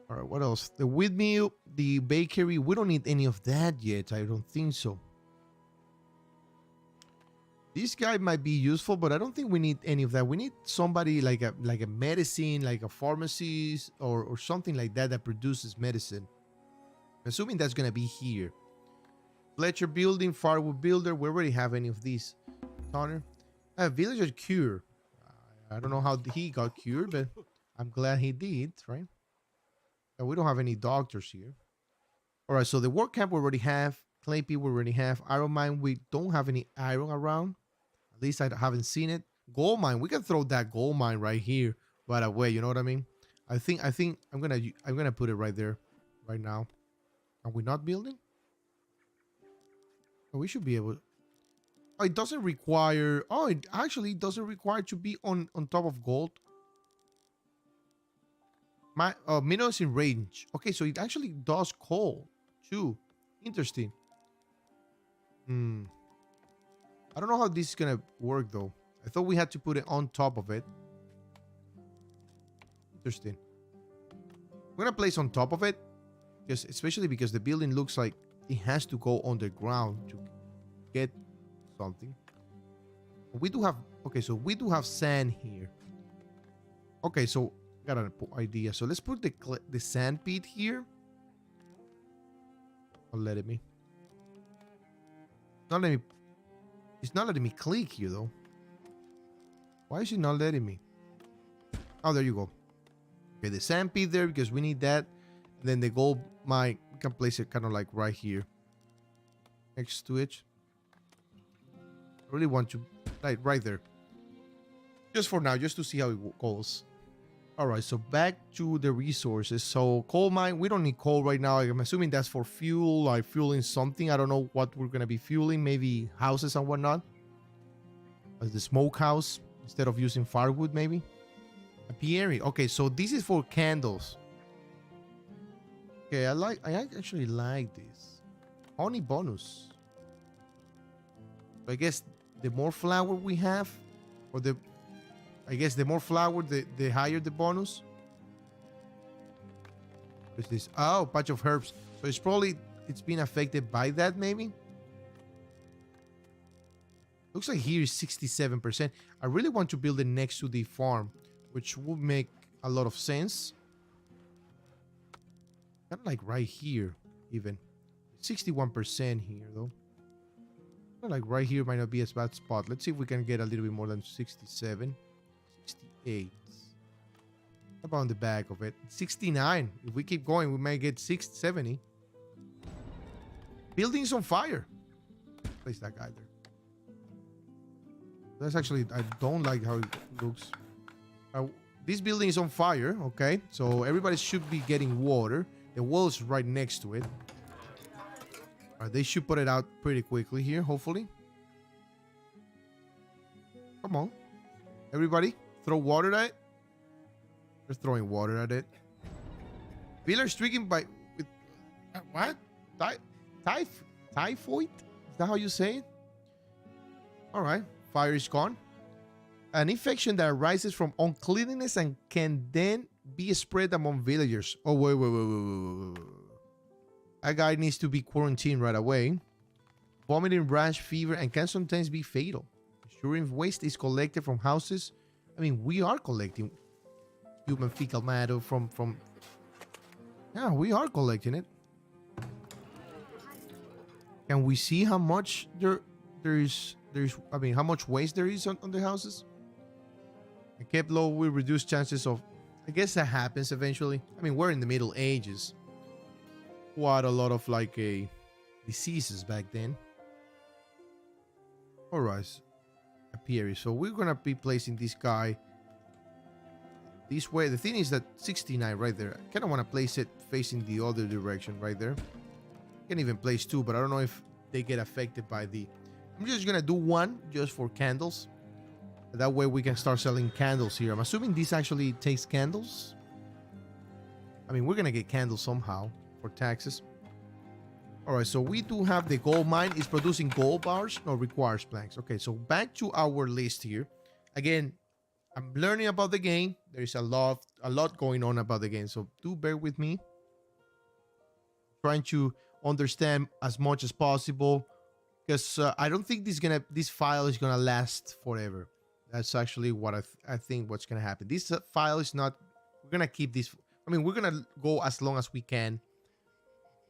All right, what else? The windmill, the bakery. We don't need any of that yet. I don't think so. This guy might be useful, but I don't think we need any of that. We need somebody like a medicine, like a pharmacist or something like that that produces medicine. I'm assuming that's gonna be here. Fletcher building, firewood builder. We already have any of these. Connor, villager cure. I don't know how he got cured, but I'm glad he did. Right? We don't have any doctors here. All right, so the work camp we already have. Clay pit we already have. Iron mine, we don't have any iron around. At least I haven't seen it. Gold mine, we can throw that gold mine right here right away. You know what I mean? I think I'm gonna put it right there, right now. Are we not building? Oh, we should be able. Oh, it doesn't require. Oh, it actually doesn't require to be on top of gold. My minerals in range. Okay, so it actually does coal too. Interesting. I don't know how this is gonna work though. I thought we had to put it on top of it. Interesting. I'm gonna place on top of it, because especially because the building looks like it has to go underground to get something. We do have, okay, so we do have sand here. Okay, so got an idea. So let's put the sand pit here. I'll let it be. It's not letting me click here though. Why is it not letting me? Oh, there you go. Okay, the sand pit there because we need that. And then the gold mine, we can place it kind of like right here next to it. I really want to, like right there. Just for now, just to see how it goes. All right, so back to the resources. So coal mine, we don't need coal right now. I'm assuming that's for fuel, like fueling something. I don't know what we're gonna be fueling. Maybe houses and whatnot. As the smokehouse instead of using firewood, maybe. Apiary. Okay, so this is for candles. Okay, I actually like this. Honey bonus. So I guess the more flour we have, or I guess the more flour, the higher the bonus. What is this? Oh, patch of herbs. So it's been affected by that, maybe. Looks like here is 67%. I really want to build it next to the farm, which would make a lot of sense. Kind of like right here, even. 61% here, though. Like right here might not be a bad spot. Let's see if we can get a little bit more than 67. 68. How about on the back of it? 69. If we keep going, we might get 70. Building's on fire. Place that guy there. That's actually, I don't like how it looks. This building is on fire, okay? So everybody should be getting water. The wall's right next to it. They should put it out pretty quickly here, hopefully. Come on. Everybody, throw water at it. They're throwing water at it. Village stricken by... what? Typhoid? Is that how you say it? Alright. Fire is gone. An infection that arises from uncleanliness and can then be spread among villagers. Oh, wait. A guy needs to be quarantined right away. Vomiting, rash, fever, and can sometimes be fatal. Ensuring waste is collected from houses. I mean, we are collecting human fecal matter from. Yeah, we are collecting it. Can we see how much there's I mean, how much waste there is on the houses? And kept low will reduce chances of. I guess that happens eventually. I mean, we're in the Middle Ages. Quite a lot of like diseases back then. All right, appear. So we're gonna be placing this guy this way. The thing is that 69 right there. I kind of want to place it facing the other direction right there. Can even place two, but I don't know if they get affected by the. I'm just gonna do one just for candles. That way we can start selling candles here. I'm assuming this actually takes candles. I mean, we're gonna get candles somehow for taxes. All right, so we do have the gold mine. Is producing gold bars. No, requires planks. Okay, so back to our list here. Again, I'm learning about the game. There's a lot going on about the game, so do bear with me. Trying to understand as much as possible, because I don't think this file is gonna last forever. That's actually what I think what's gonna happen. This file is not. We're gonna keep this. I mean, we're gonna go as long as we can.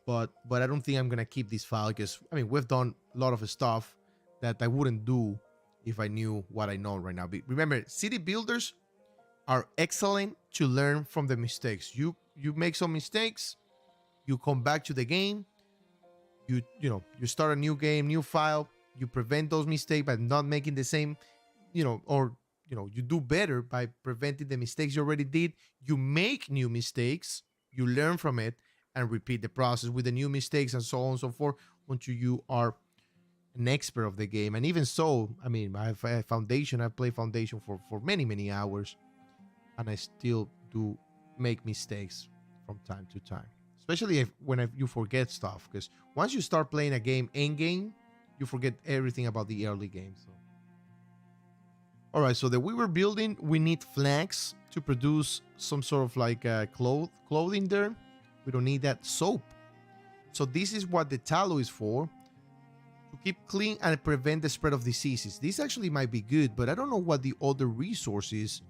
But I don't think I'm gonna keep this file because I mean we've done a lot of stuff that I wouldn't do if I knew what I know right now. But remember, city builders are excellent to learn from the mistakes. You make some mistakes, you come back to the game, you start a new game, new file, you prevent those mistakes by not making the same, or you do better by preventing the mistakes you already did. You make new mistakes, you learn from it, and repeat the process with the new mistakes and so on and so forth until you are an expert of the game. And even so, I mean, I've played Foundation for many hours, and I still do make mistakes from time to time, especially when you forget stuff, because once you start playing a game end game, you forget everything about the early game. So all right, so that we were building, we need flags to produce some sort of like clothing there. We don't need that. Soap. So this is what the tallow is for, to keep clean and prevent the spread of diseases. This actually might be good, but I don't know what the other resource is.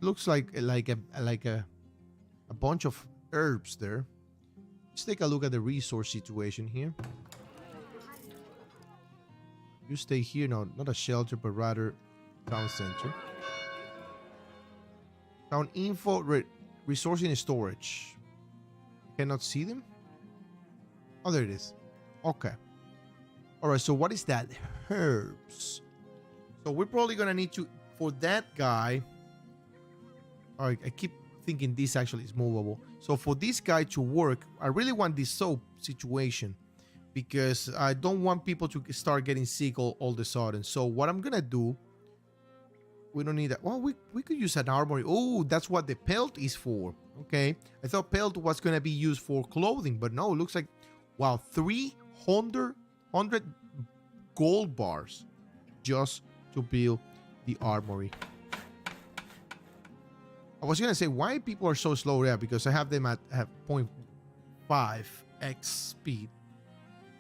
Looks like a bunch of herbs there. Let's take a look at the resource situation here. You stay here. No, not a shelter, but rather town center. Town info, resourcing and storage. Cannot see them. Oh, there it is. Okay. All right, so what is that? Herbs. So we're probably gonna need to, for that guy. All right, I keep thinking this actually is movable. So for this guy to work, I really want this soap situation, because I don't want people to start getting sick all of a sudden. So what I'm gonna do, we don't need that. Well, we could use an armory. Oh, that's what the pelt is for. Okay, I thought pelt was gonna be used for clothing, but no, it looks like, wow, 300 gold bars just to build the armory. I was gonna say why people are so slow there, because I have them at 0.5x speed.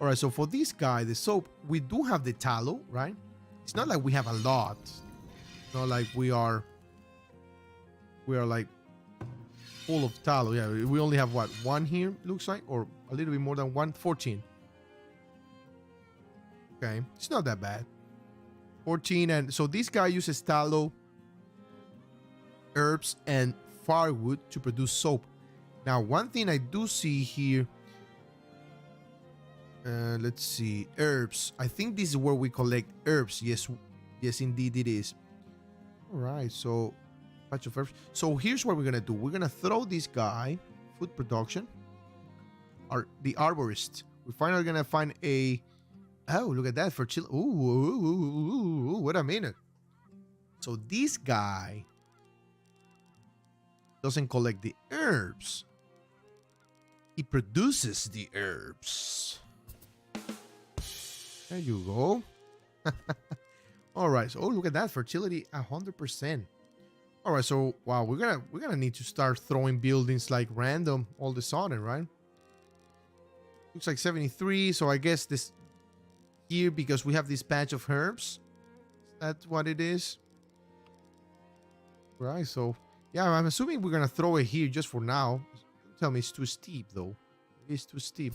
All right, so for this guy, the soap, we do have the tallow, right? It's not like we have a lot. It's not like we are like full of tallow. Yeah, we only have what, one here, looks like, or a little bit more than one. 14. Okay, it's not that bad. 14. And so this guy uses tallow, herbs, and firewood to produce soap. Now, one thing I do see here, let's see, herbs. I think this is where we collect herbs. Yes, indeed it is. All right, so patch of herbs. So here's what we're gonna do. We're gonna throw this guy, food production, the arborist. We're finally gonna find a. Oh, look at that for chill. Ooh, wait a minute. So this guy doesn't collect the herbs. He produces the herbs. There you go. All right. So, oh, look at that fertility, 100%. All right. So, wow, we're gonna need to start throwing buildings like random all of a sudden, right? Looks like 73. So I guess this here, because we have this patch of herbs, that's what it is. Right, so yeah, I'm assuming we're gonna throw it here just for now. Don't tell me it's too steep though. It is too steep.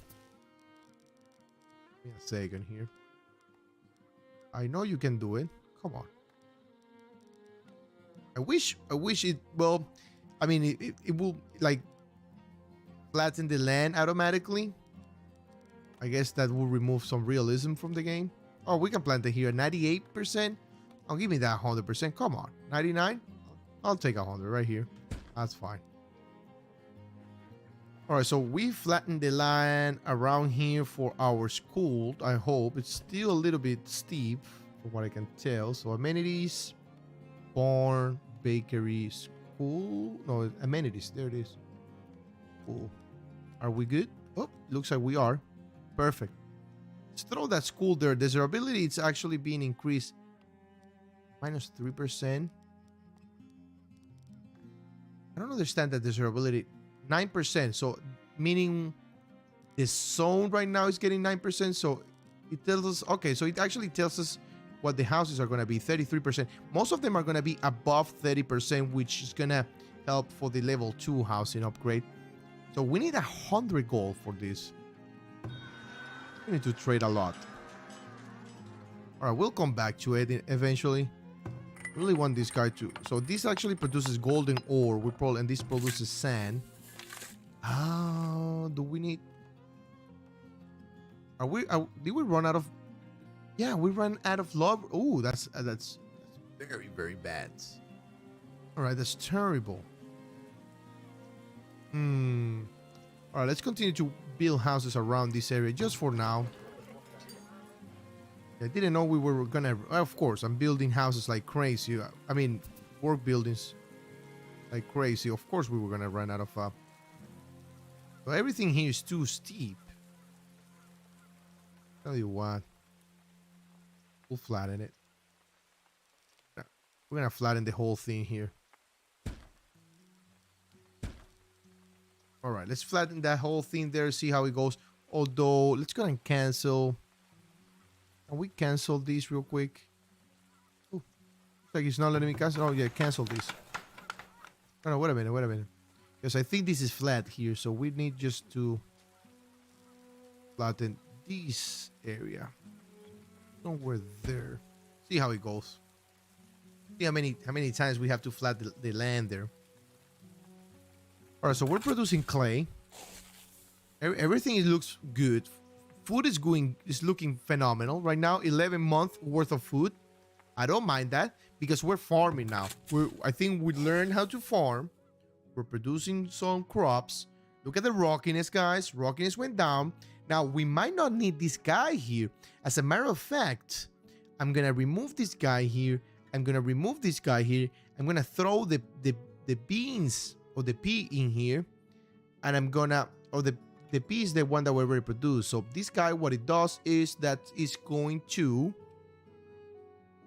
Give me a second here. I know you can do it. Come on. I wish it, well, I mean, it will like flatten the land automatically. I guess that will remove some realism from the game. Oh, we can plant it here. 98%. Oh, give me that 100%. Come on. 99? I'll take 100 right here. That's fine. All right, so we flattened the line around here for our school. I hope it's still a little bit steep from what I can tell. So amenities, barn, bakery, school. No, amenities. There it is. Cool. Are we good? Oh, looks like we are. Perfect. Let's throw that school there. Desirability, it's actually being increased. Minus 3%. I don't understand that desirability. 9%. So meaning the zone right now is getting 9%. So it tells us, okay, so it actually tells us what the houses are going to be. 33%. Most of them are going to be above 30%, which is going to help for the level 2 housing upgrade. So we need 100 gold for this. We need to trade a lot. All right, we'll come back to it eventually. Really want this guy to. So this actually produces golden ore. We probably, and this produces sand. Oh, do we need? Did we run out of? Yeah, we ran out of love. Oh, that's very, very bad. All right, that's terrible. All right, let's continue to build houses around this area just for now. I didn't know we were gonna. Of course, I'm building houses like crazy. I mean, work buildings like crazy. Of course, we were gonna run out of. But everything here is too steep. Tell you what, we'll flatten it. We're gonna flatten the whole thing here. All right, let's flatten that whole thing there. See how it goes. Although, let's go and cancel. Can we cancel these real quick? Oh, looks like it's not letting me cancel. Oh, yeah, cancel this. Oh, no, wait a minute. Because I think this is flat here, so we need just to flatten this area. Somewhere there. See how it goes. See how many times we have to flatten the land there. All right, so we're producing clay. Everything looks good. Food is looking phenomenal right now. 11 months worth of food. I don't mind that because we're farming now. I think we learned how to farm. We're producing some crops. Look at the rockiness, guys. Rockiness went down. Now we might not need this guy here. As a matter of fact, I'm gonna remove this guy here. I'm gonna remove this guy here. I'm gonna throw the beans or the pea in here, and I'm gonna the pea is the one that we already produced. So this guy, what it does is that it's going to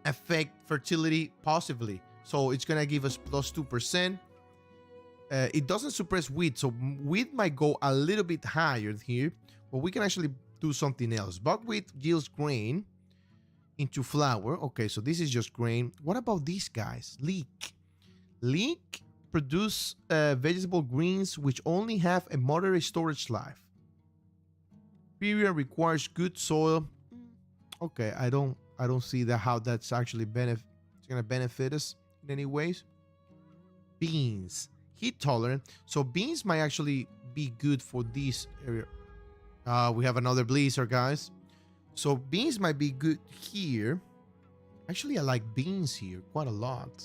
affect fertility positively. So it's gonna give us plus 2%. It doesn't suppress wheat, so wheat might go a little bit higher here, but we can actually do something else. Buckwheat yields grain into flour. Okay, so this is just grain. What about these guys? Leek produce vegetable greens which only have a moderate storage life. Period requires good soil. Okay, I don't see that how that's actually it's gonna benefit us in any ways. Beans, heat tolerant. So beans might actually be good for this area. We have another blizzard, guys. So beans might be good here. Actually, I like beans here quite a lot.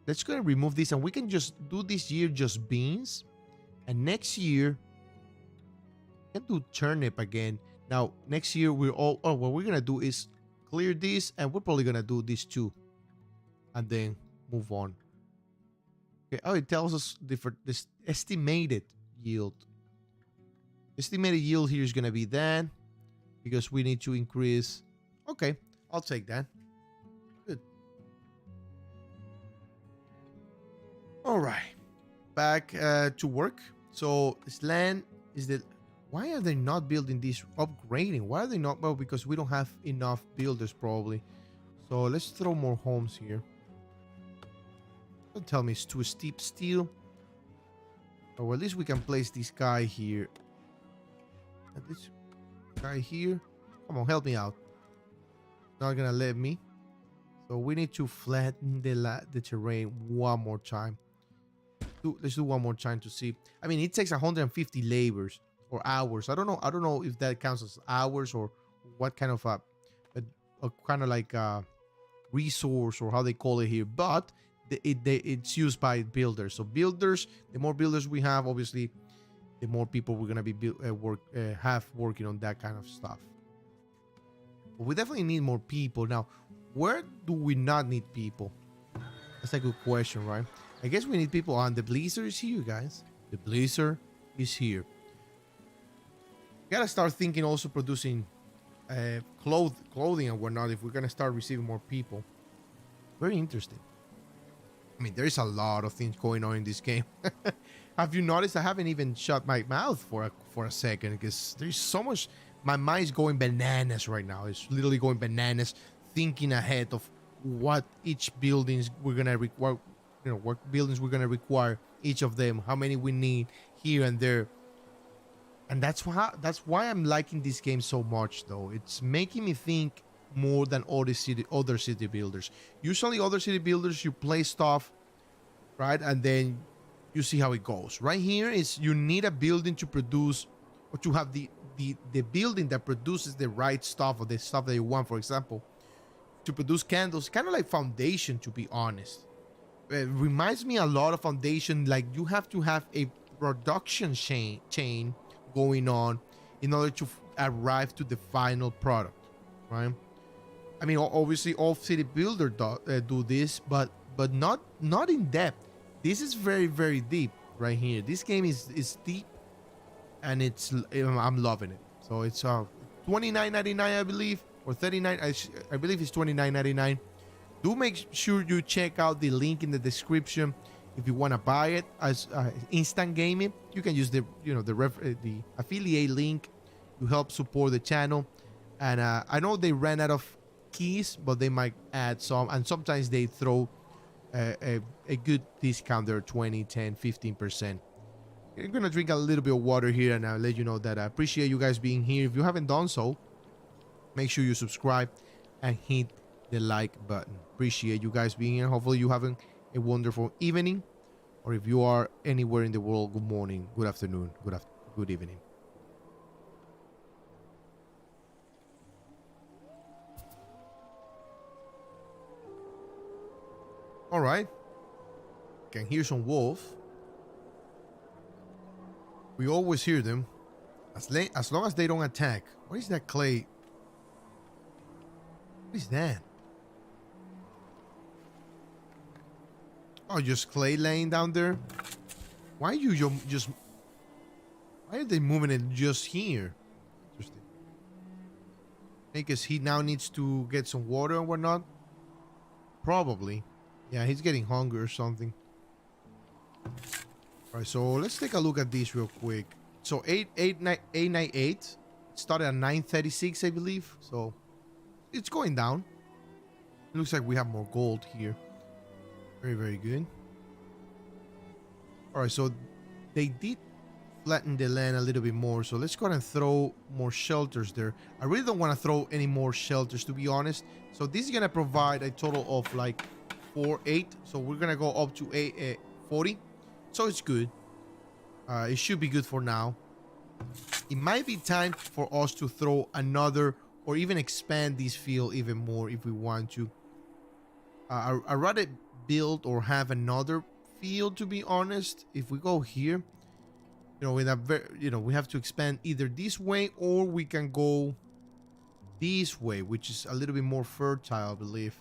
Let's go and remove this, and we can just do this year just beans, and next year we can do turnip again. Now next year what we're gonna do is clear this, and we're probably gonna do this too, and then move on. Okay. Oh, it tells us this estimated yield. Estimated yield here is gonna be that because we need to increase. Okay, I'll take that. All right, back to work. So this land is the Why are they not building this, upgrading? Why are they not? Well, because we don't have enough builders probably. So let's throw more homes here. Don't tell me it's too steep still. Oh, well, at least we can place this guy here. And this guy here. Come on, help me out. Not gonna let me. So we need to flatten the terrain one more time. Let's do one more time to see. I mean, it takes 150 labors or hours. I don't know if that counts as hours or what kind of a kind of like a resource or how they call it here. But it's used by builders. So builders, the more builders we have, obviously, the more people we're gonna be have working on that kind of stuff. But we definitely need more people. Now, where do we not need people? That's a good question, right? I guess we need people on the Blizzard is here, guys. The Blizzard is here. Gotta start thinking also producing clothing and whatnot if we're gonna start receiving more people. Very interesting. I mean, there's a lot of things going on in this game. Have you noticed I haven't even shut my mouth for a second because there's so much. My mind's going bananas right now. It's literally going bananas, thinking ahead of what each buildings we're gonna require. You know, what buildings we're gonna require, each of them, how many we need here and there. And that's why I'm liking this game so much, though. It's making me think more than other city builders. Usually other city builders, you play stuff, right, and then you see how it goes. Right here is you need a building to produce, or to have the building that produces the right stuff, or the stuff that you want. For example, to produce candles, kind of like Foundation, to be honest. It reminds me a lot of Foundation. Like, you have to have a production chain going on in order to arrive to the final product, right? I mean, obviously all city builder do this, but not in depth. This is very, very deep right here. This game is deep, and I'm loving it. So it's $29.99, I believe, or $39. I believe it's $29.99. Do make sure you check out the link in the description if you want to buy it as instant gaming. You can use the affiliate link to help support the channel. And I know they ran out of keys, but they might add some, and sometimes they throw a good discount there, 20, 10, 15%. I'm gonna drink a little bit of water here, and I'll let you know that I appreciate you guys being here. If you haven't done so, make sure you subscribe and hit the like button. Appreciate you guys being here. Hopefully you having a wonderful evening, or if you are anywhere in the world, good morning, good afternoon, good evening. All right, can hear some wolf. We always hear them as long as they don't attack. What is that clay? What is that? Oh, just clay laying down there. Why are you just? Why are they moving it just here? Interesting. Because he now needs to get some water and whatnot. Probably. Yeah, he's getting hungry or something. All right, so let's take a look at this real quick. So 898 started at 936, I believe. So it's going down. It looks like we have more gold here. Very, very good. All right, so they did flatten the land a little bit more. So let's go ahead and throw more shelters there. I really don't want to throw any more shelters, to be honest. So this is going to provide a total of like 8. So we're going to go up to 40. So it's good. It should be good for now. It might be time for us to throw another, or even expand this field even more if we want to. I'd rather build or have another field, to be honest. If we go here, with a we have to expand either this way, or we can go this way, which is a little bit more fertile, I believe.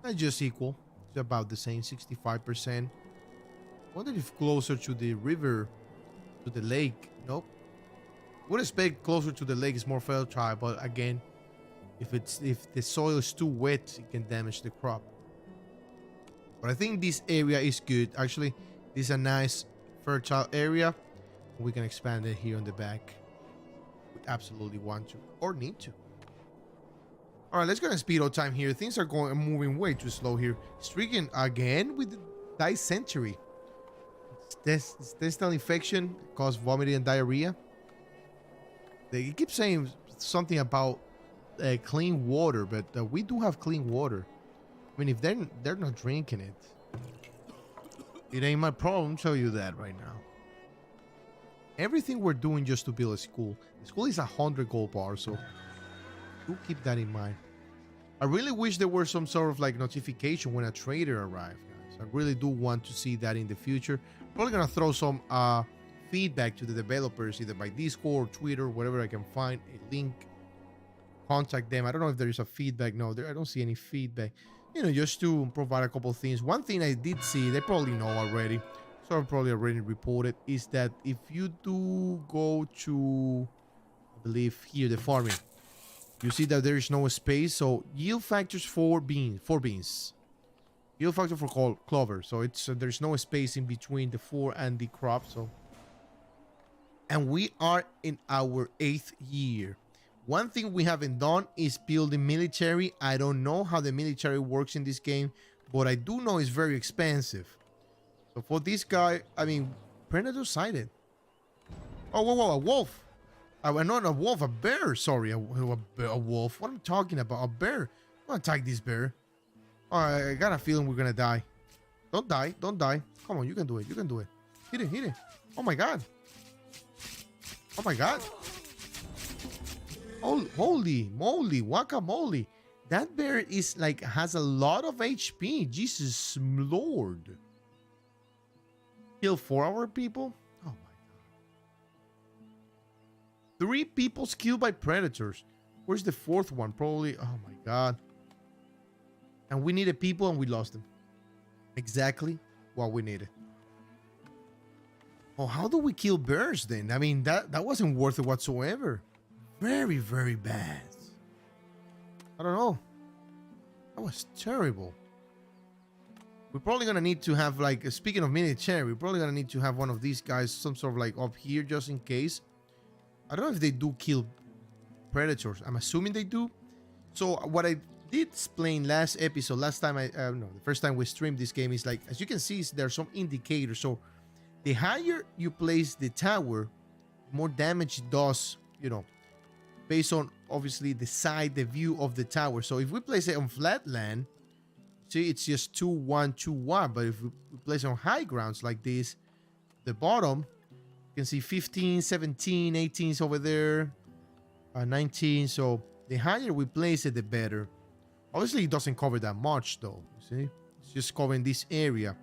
That's just equal. It's about the same, 65%. Wonder if closer to the river, to the lake. Nope. Would expect closer to the lake is more fertile, but again, if the soil is too wet, it can damage the crop. But I think this area is good. Actually, this is a nice fertile area. We can expand it here on the back. absolutely want to or need to. All right, let's go and speed up time here. Things are moving way too slow here. Streaking again with the dysentery. Intestinal infection cause vomiting and diarrhea. They keep saying something about clean water, but we do have clean water. I mean, if they're not drinking it, it ain't my problem. Tell you that right now. Everything we're doing just to build a school. The school is 100 gold bars, so do keep that in mind. I really wish there were some sort of like notification when a trader arrives, guys. I really do want to see that in the future. Probably gonna throw some feedback to the developers, either by Discord or Twitter, whatever I can find a link. Contact them. I don't know if there is a feedback. No, I don't see any feedback. You know, just to provide a couple of things. One thing I did see, they probably know already, so I probably already reported, is that if you do go to, I believe here, the farming, you see that there is no space. So yield factors for beans. Yield factor for clover. So it's there's no space in between the 4 and the crop. So, and we are in our 8th year. One thing we haven't done is building military. I don't know how the military works in this game, but I do know it's very expensive. So for this guy, I mean, predator sighted. Oh, whoa, a wolf. Not a wolf, a bear. Sorry, a wolf. What am I talking about? A bear. I'm gonna attack this bear. Oh, I got a feeling we're gonna die. Don't die. Don't die. Come on, you can do it. You can do it. Hit it. Hit it. Oh my god. Oh my god. Oh, holy moly, guacamole. That bear is like, has a lot of HP. Jesus Lord. Kill 4 hour people? Oh my god. 3 people killed by predators. Where's the 4th one? Probably, oh my god. And we needed people and we lost them. Exactly what we needed. Oh, how do we kill bears then? I mean, that wasn't worth it whatsoever. Very, very bad. I don't know. That was terrible. We're probably gonna need to have, like, speaking of military, we're probably gonna need to have one of these guys, some sort of like up here just in case. I don't know if they do kill predators. I'm assuming they do. So what I did explain last episode, the first time we streamed this game, is like, as you can see, there's some indicators. So the higher you place the tower, more damage it does, you know, based on obviously the view of the tower. So if we place it on flat land, see, it's just 2-1-2-1. But if we place it on high grounds like this, the bottom, you can see 15, 17, 18 is over there, 19. So the higher we place it, the better. Obviously, it doesn't cover that much, though. You see, it's just covering this area.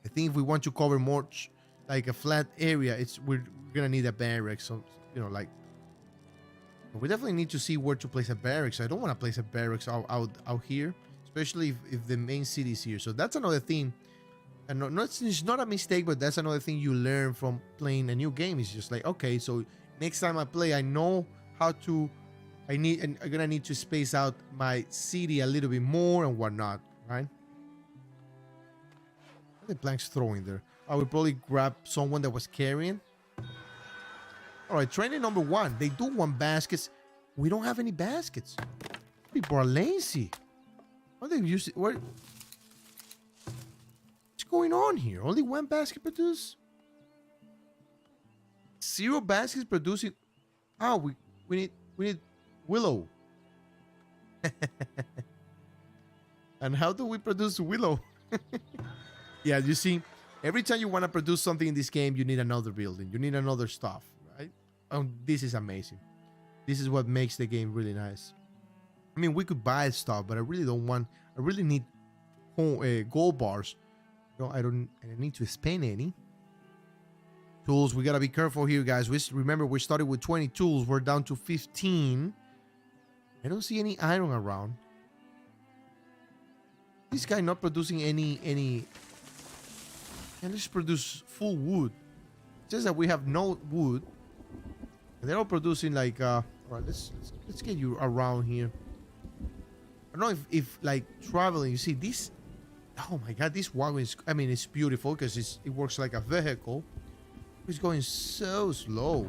I think if we want to cover more, like a flat area, we're gonna need a barracks. So, you know, like, we definitely need to see where to place a barracks. I don't want to place a barracks out here, especially if the main city is here. So that's another thing. And it's not a mistake, but that's another thing you learn from playing a new game. It's just like, okay, so next time I play, I know how to. I'm gonna need to space out my city a little bit more and whatnot, right? What are the planks throwing there? I would probably grab someone that was carrying. All right, training number 1. They do want baskets. We don't have any baskets. People are lazy. What are they using? What's going on here? Only 1 basket produced? 0 baskets producing. Oh, we need willow. And how do we produce willow? Yeah, you see, every time you want to produce something in this game, you need another building. You need another stuff. Oh, this is amazing. This is what makes the game really nice. I mean, we could buy stuff, but I really don't want. I really need gold bars. No, I don't need to spend any. Tools, we gotta be careful here, guys. Remember, we started with 20 tools. We're down to 15. I don't see any iron around. This guy not producing any. And let's produce full wood. It says that we have no wood. And they're all producing like all right, let's get you around here. I don't know if like traveling, you see this. Oh my god, this wagon is, I mean, it's beautiful because it works like a vehicle. It's going so slow.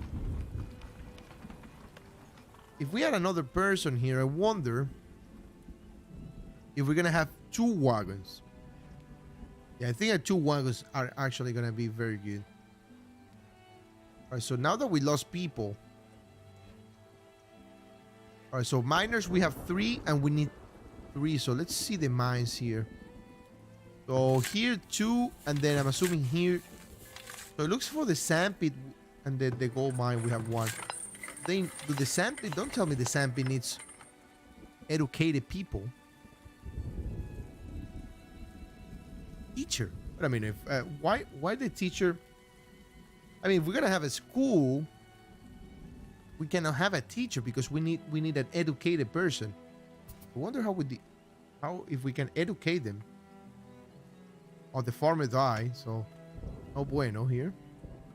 if we had another person here, I wonder if we're gonna have 2 wagons. Yeah, I think that 2 wagons are actually gonna be very good. All right, so now that we lost people, all right, so miners we have 3 and we need 3. So let's see the mines here. So here 2, and then I'm assuming here. So it looks for the sand pit and the gold mine we have 1. Then do the sand pit? Don't tell me the sand pit needs educated people. Teacher. But I mean, if why the teacher? I mean, if we're gonna have a school, we cannot have a teacher because we need an educated person. I wonder how if we can educate them. Oh, the farmer died, so no bueno here.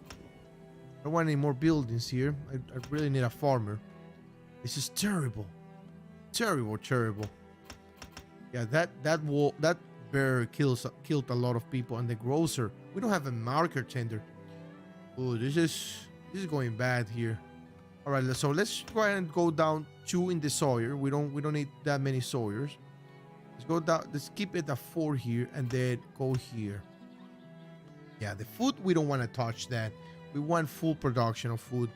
I don't want any more buildings here. I really need a farmer. This is terrible, terrible. Yeah, that bear killed a lot of people, and the grocer. We don't have a marker tender. Oh, this is going bad here. All right, so let's go ahead and go down 2 in the sawyer. We don't need that many sawyers. Let's go down. Let's keep it at 4 here, and then go here. Yeah, the food we don't want to touch that. We want full production of food.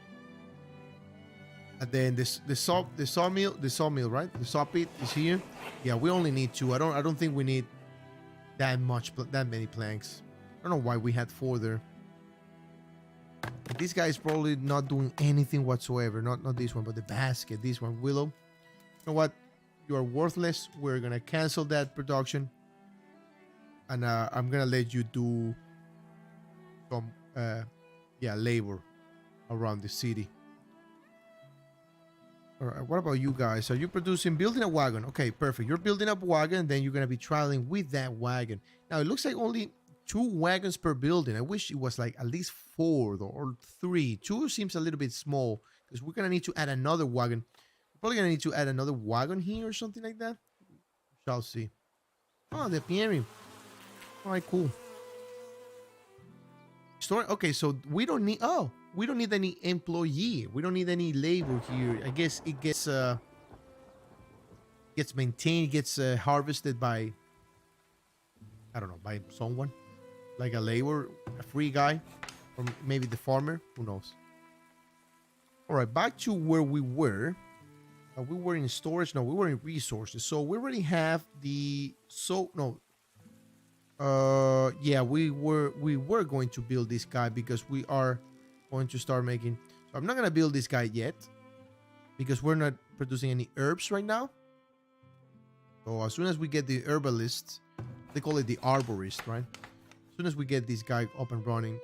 And then the sawmill, right? The saw pit is here. Yeah, we only need 2. I don't think we need that many planks. I don't know why we had 4 there. But this guy is probably not doing anything whatsoever. Not this one, but the basket. This one, Willow. You know what? You are worthless. We're gonna cancel that production, and I'm gonna let you do some labor around the city. All right, what about you guys? Are you building a wagon? Okay, perfect. You're building up a wagon, then you're gonna be traveling with that wagon. Now it looks like only 2 wagons per building. I wish it was like at least 4 though, or 3. 2 seems a little bit small because we're gonna need to add another wagon. We're probably gonna need to add another wagon here or something like that. Shall see. Oh, the apiary. All right, cool. Store. Okay, so we don't need. Oh, we don't need any employee. We don't need any labor here. I guess it gets maintained, gets harvested by, I don't know, by someone, like a labor, a free guy, or maybe the farmer. Who knows? All right, back to where we were. We were in storage. No, we were in resources. So we already have the. Yeah, we were going to build this guy because we are going to start making. So I'm not gonna build this guy yet because we're not producing any herbs right now. So as soon as we get the herbalist, they call it the arborist, right? As soon as we get this guy up and running,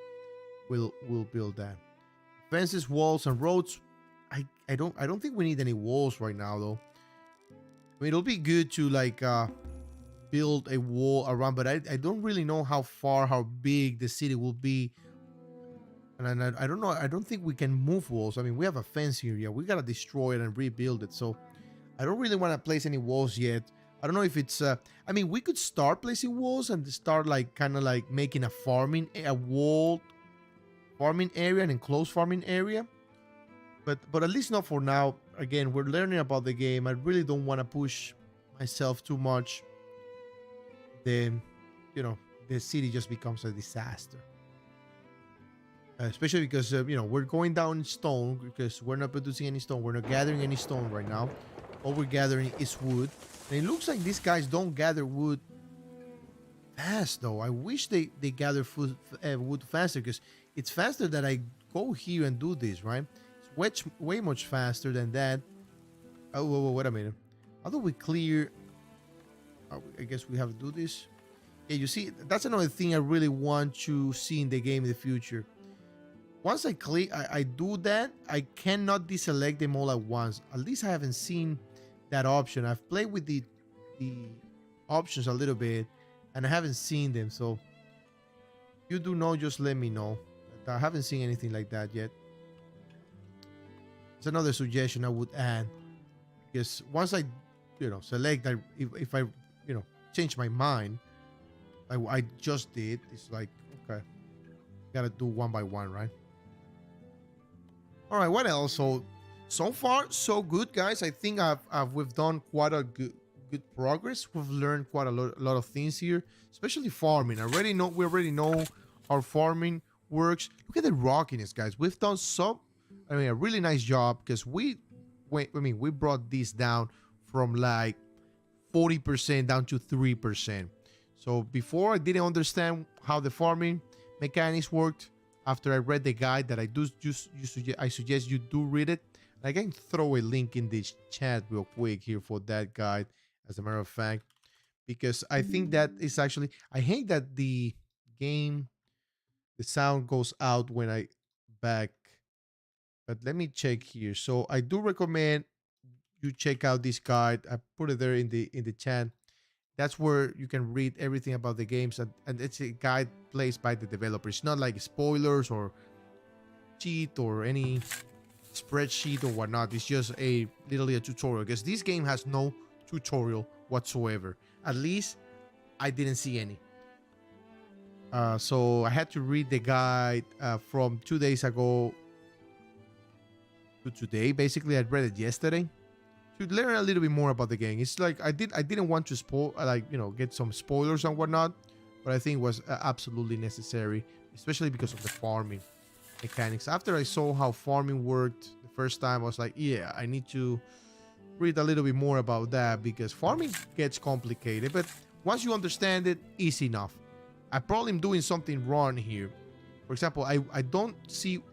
we'll build that. Fences, walls, and roads. I don't think we need any walls right now though. I mean, it'll be good to like build a wall around, but I don't really know how big the city will be. And I don't know. I don't think we can move walls. I mean, we have a fence here. Yeah, we gotta destroy it and rebuild it. So I don't really want to place any walls yet. I don't know if it's. I mean, we could start placing walls and start like kind of like making a walled farming area, an enclosed farming area. But at least not for now. Again, we're learning about the game. I really don't want to push myself too much. Then, the city just becomes a disaster. Especially because, we're going down in stone because we're not producing any stone. We're not gathering any stone right now. All we're gathering is wood. And it looks like these guys don't gather wood fast, though. I wish they gather wood faster because it's faster that I go here and do this, right? It's way much faster than that. Oh, whoa, wait a minute. How do we clear... I guess we have to do this. Yeah, you see, that's another thing I really want to see in the game in the future. Once I click, I do that, I cannot deselect them all at once. At least I haven't seen that option. I've played with the options a little bit, and I haven't seen them. So, if you do know, just let me know. I haven't seen anything like that yet. It's another suggestion I would add. Because once I, select that, if I, change my mind, I just did. It's like, okay, gotta do one by one, right? All right, what else? So So far, so good, guys. I think we've done quite a good progress. We've learned quite a lot of things here, especially farming. We already know how farming works. Look at the rockiness, guys. We've done a really nice job because we brought this down from like 40% down to 3%. So before I didn't understand how the farming mechanics worked. After I read the guide that I suggest you do read it. I can throw a link in the chat real quick here for that guide, as a matter of fact, because I think that is actually, I hate that the sound goes out when I back, but let me check here. So I do recommend you check out this guide. I put it there in the chat. That's where you can read everything about the games, and it's a guide placed by the developer. It's not like spoilers or cheat or any spreadsheet or whatnot. It's just literally a tutorial, because this game has no tutorial whatsoever. At least I didn't see any. So I had to read the guide from 2 days ago to today. Basically, I read it yesterday to learn a little bit more about the game. It's like I didn't want to spoil, get some spoilers and whatnot, but I think it was absolutely necessary, especially because of the farming mechanics. After I saw how farming worked the first time, I was like, yeah, I need to read a little bit more about that, because farming gets complicated, but once you understand it, easy enough. I probably am doing something wrong here. For example, I don't see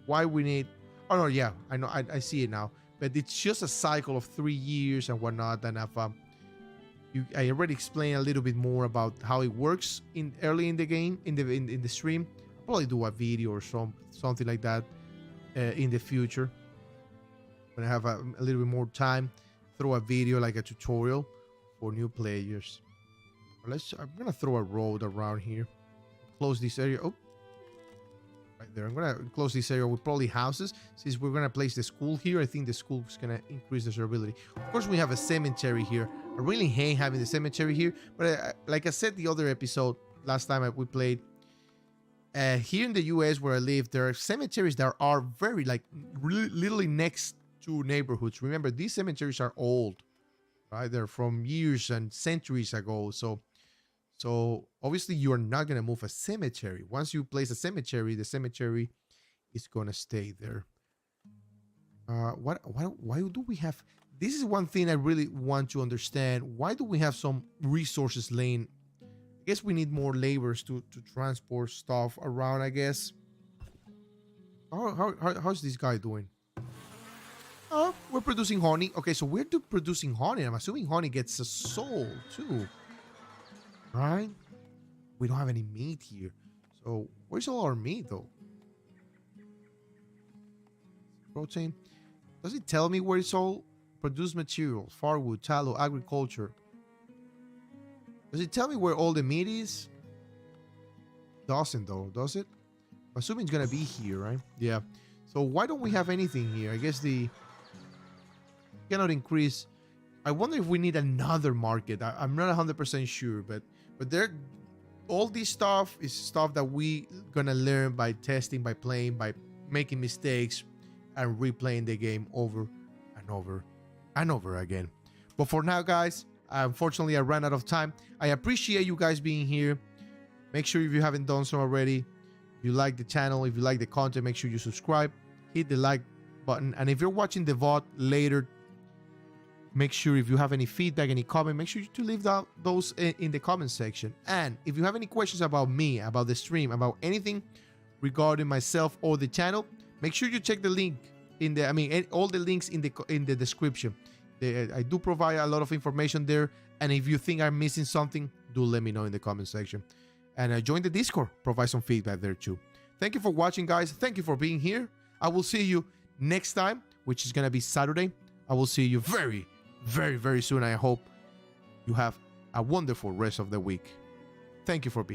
why we need, oh no, yeah, I know, I see it now. But it's just a cycle of 3 years and whatnot. And I already explained a little bit more about how it works early in the game, in the stream. I'll probably do a video or something like that in the future when I have a little bit more time. Throw a video, like a tutorial for new players. I'm gonna throw a road around here. Close this area. Oh. Right there. I'm gonna close this area with probably houses, since we're gonna place the school here. I think the school is gonna increase the durability. Of course, we have a cemetery here. I really hate having the cemetery here, but like I said the other episode last time we played, here in the US where I live, there are cemeteries that are very literally next to neighborhoods. Remember, these cemeteries are old, right? They're from years and centuries ago. So obviously you're not going to move a cemetery. Once you place a cemetery, the cemetery is going to stay there. Why do we have, this is one thing I really want to understand. Why do we have some resources laying? I guess we need more laborers to transport stuff around, I guess. How's this guy doing? Oh, we're producing honey. Okay, so we're producing honey. I'm assuming honey gets a soul too. Right? We don't have any meat here. So where's all our meat though? Protein. Does it tell me where it's all produced materials? Firewood, tallow, agriculture. Does it tell me where all the meat is? Doesn't though, does it? I'm assuming it's gonna be here, right? Yeah. So why don't we have anything here? I guess cannot increase. I wonder if we need another market. I'm not 100% sure, but there, all this stuff is stuff that we gonna learn by testing, by playing, by making mistakes and replaying the game over and over and over again. But for now, guys, unfortunately I ran out of time. I appreciate you guys being here. Make sure, if you haven't done so already, if you like the channel, if you like the content, make sure you subscribe, hit the like button, and if you're watching the VOD later, make sure, if you have any feedback, any comment, make sure to leave those in the comment section. And if you have any questions about me, about the stream, about anything regarding myself or the channel, make sure you check the link in the, all the links in the description. I do provide a lot of information there. And if you think I'm missing something, do let me know in the comment section. And join the Discord, provide some feedback there too. Thank you for watching, guys. Thank you for being here. I will see you next time, which is going to be Saturday. I will see you very, very, very soon. I hope you have a wonderful rest of the week. Thank you for being here.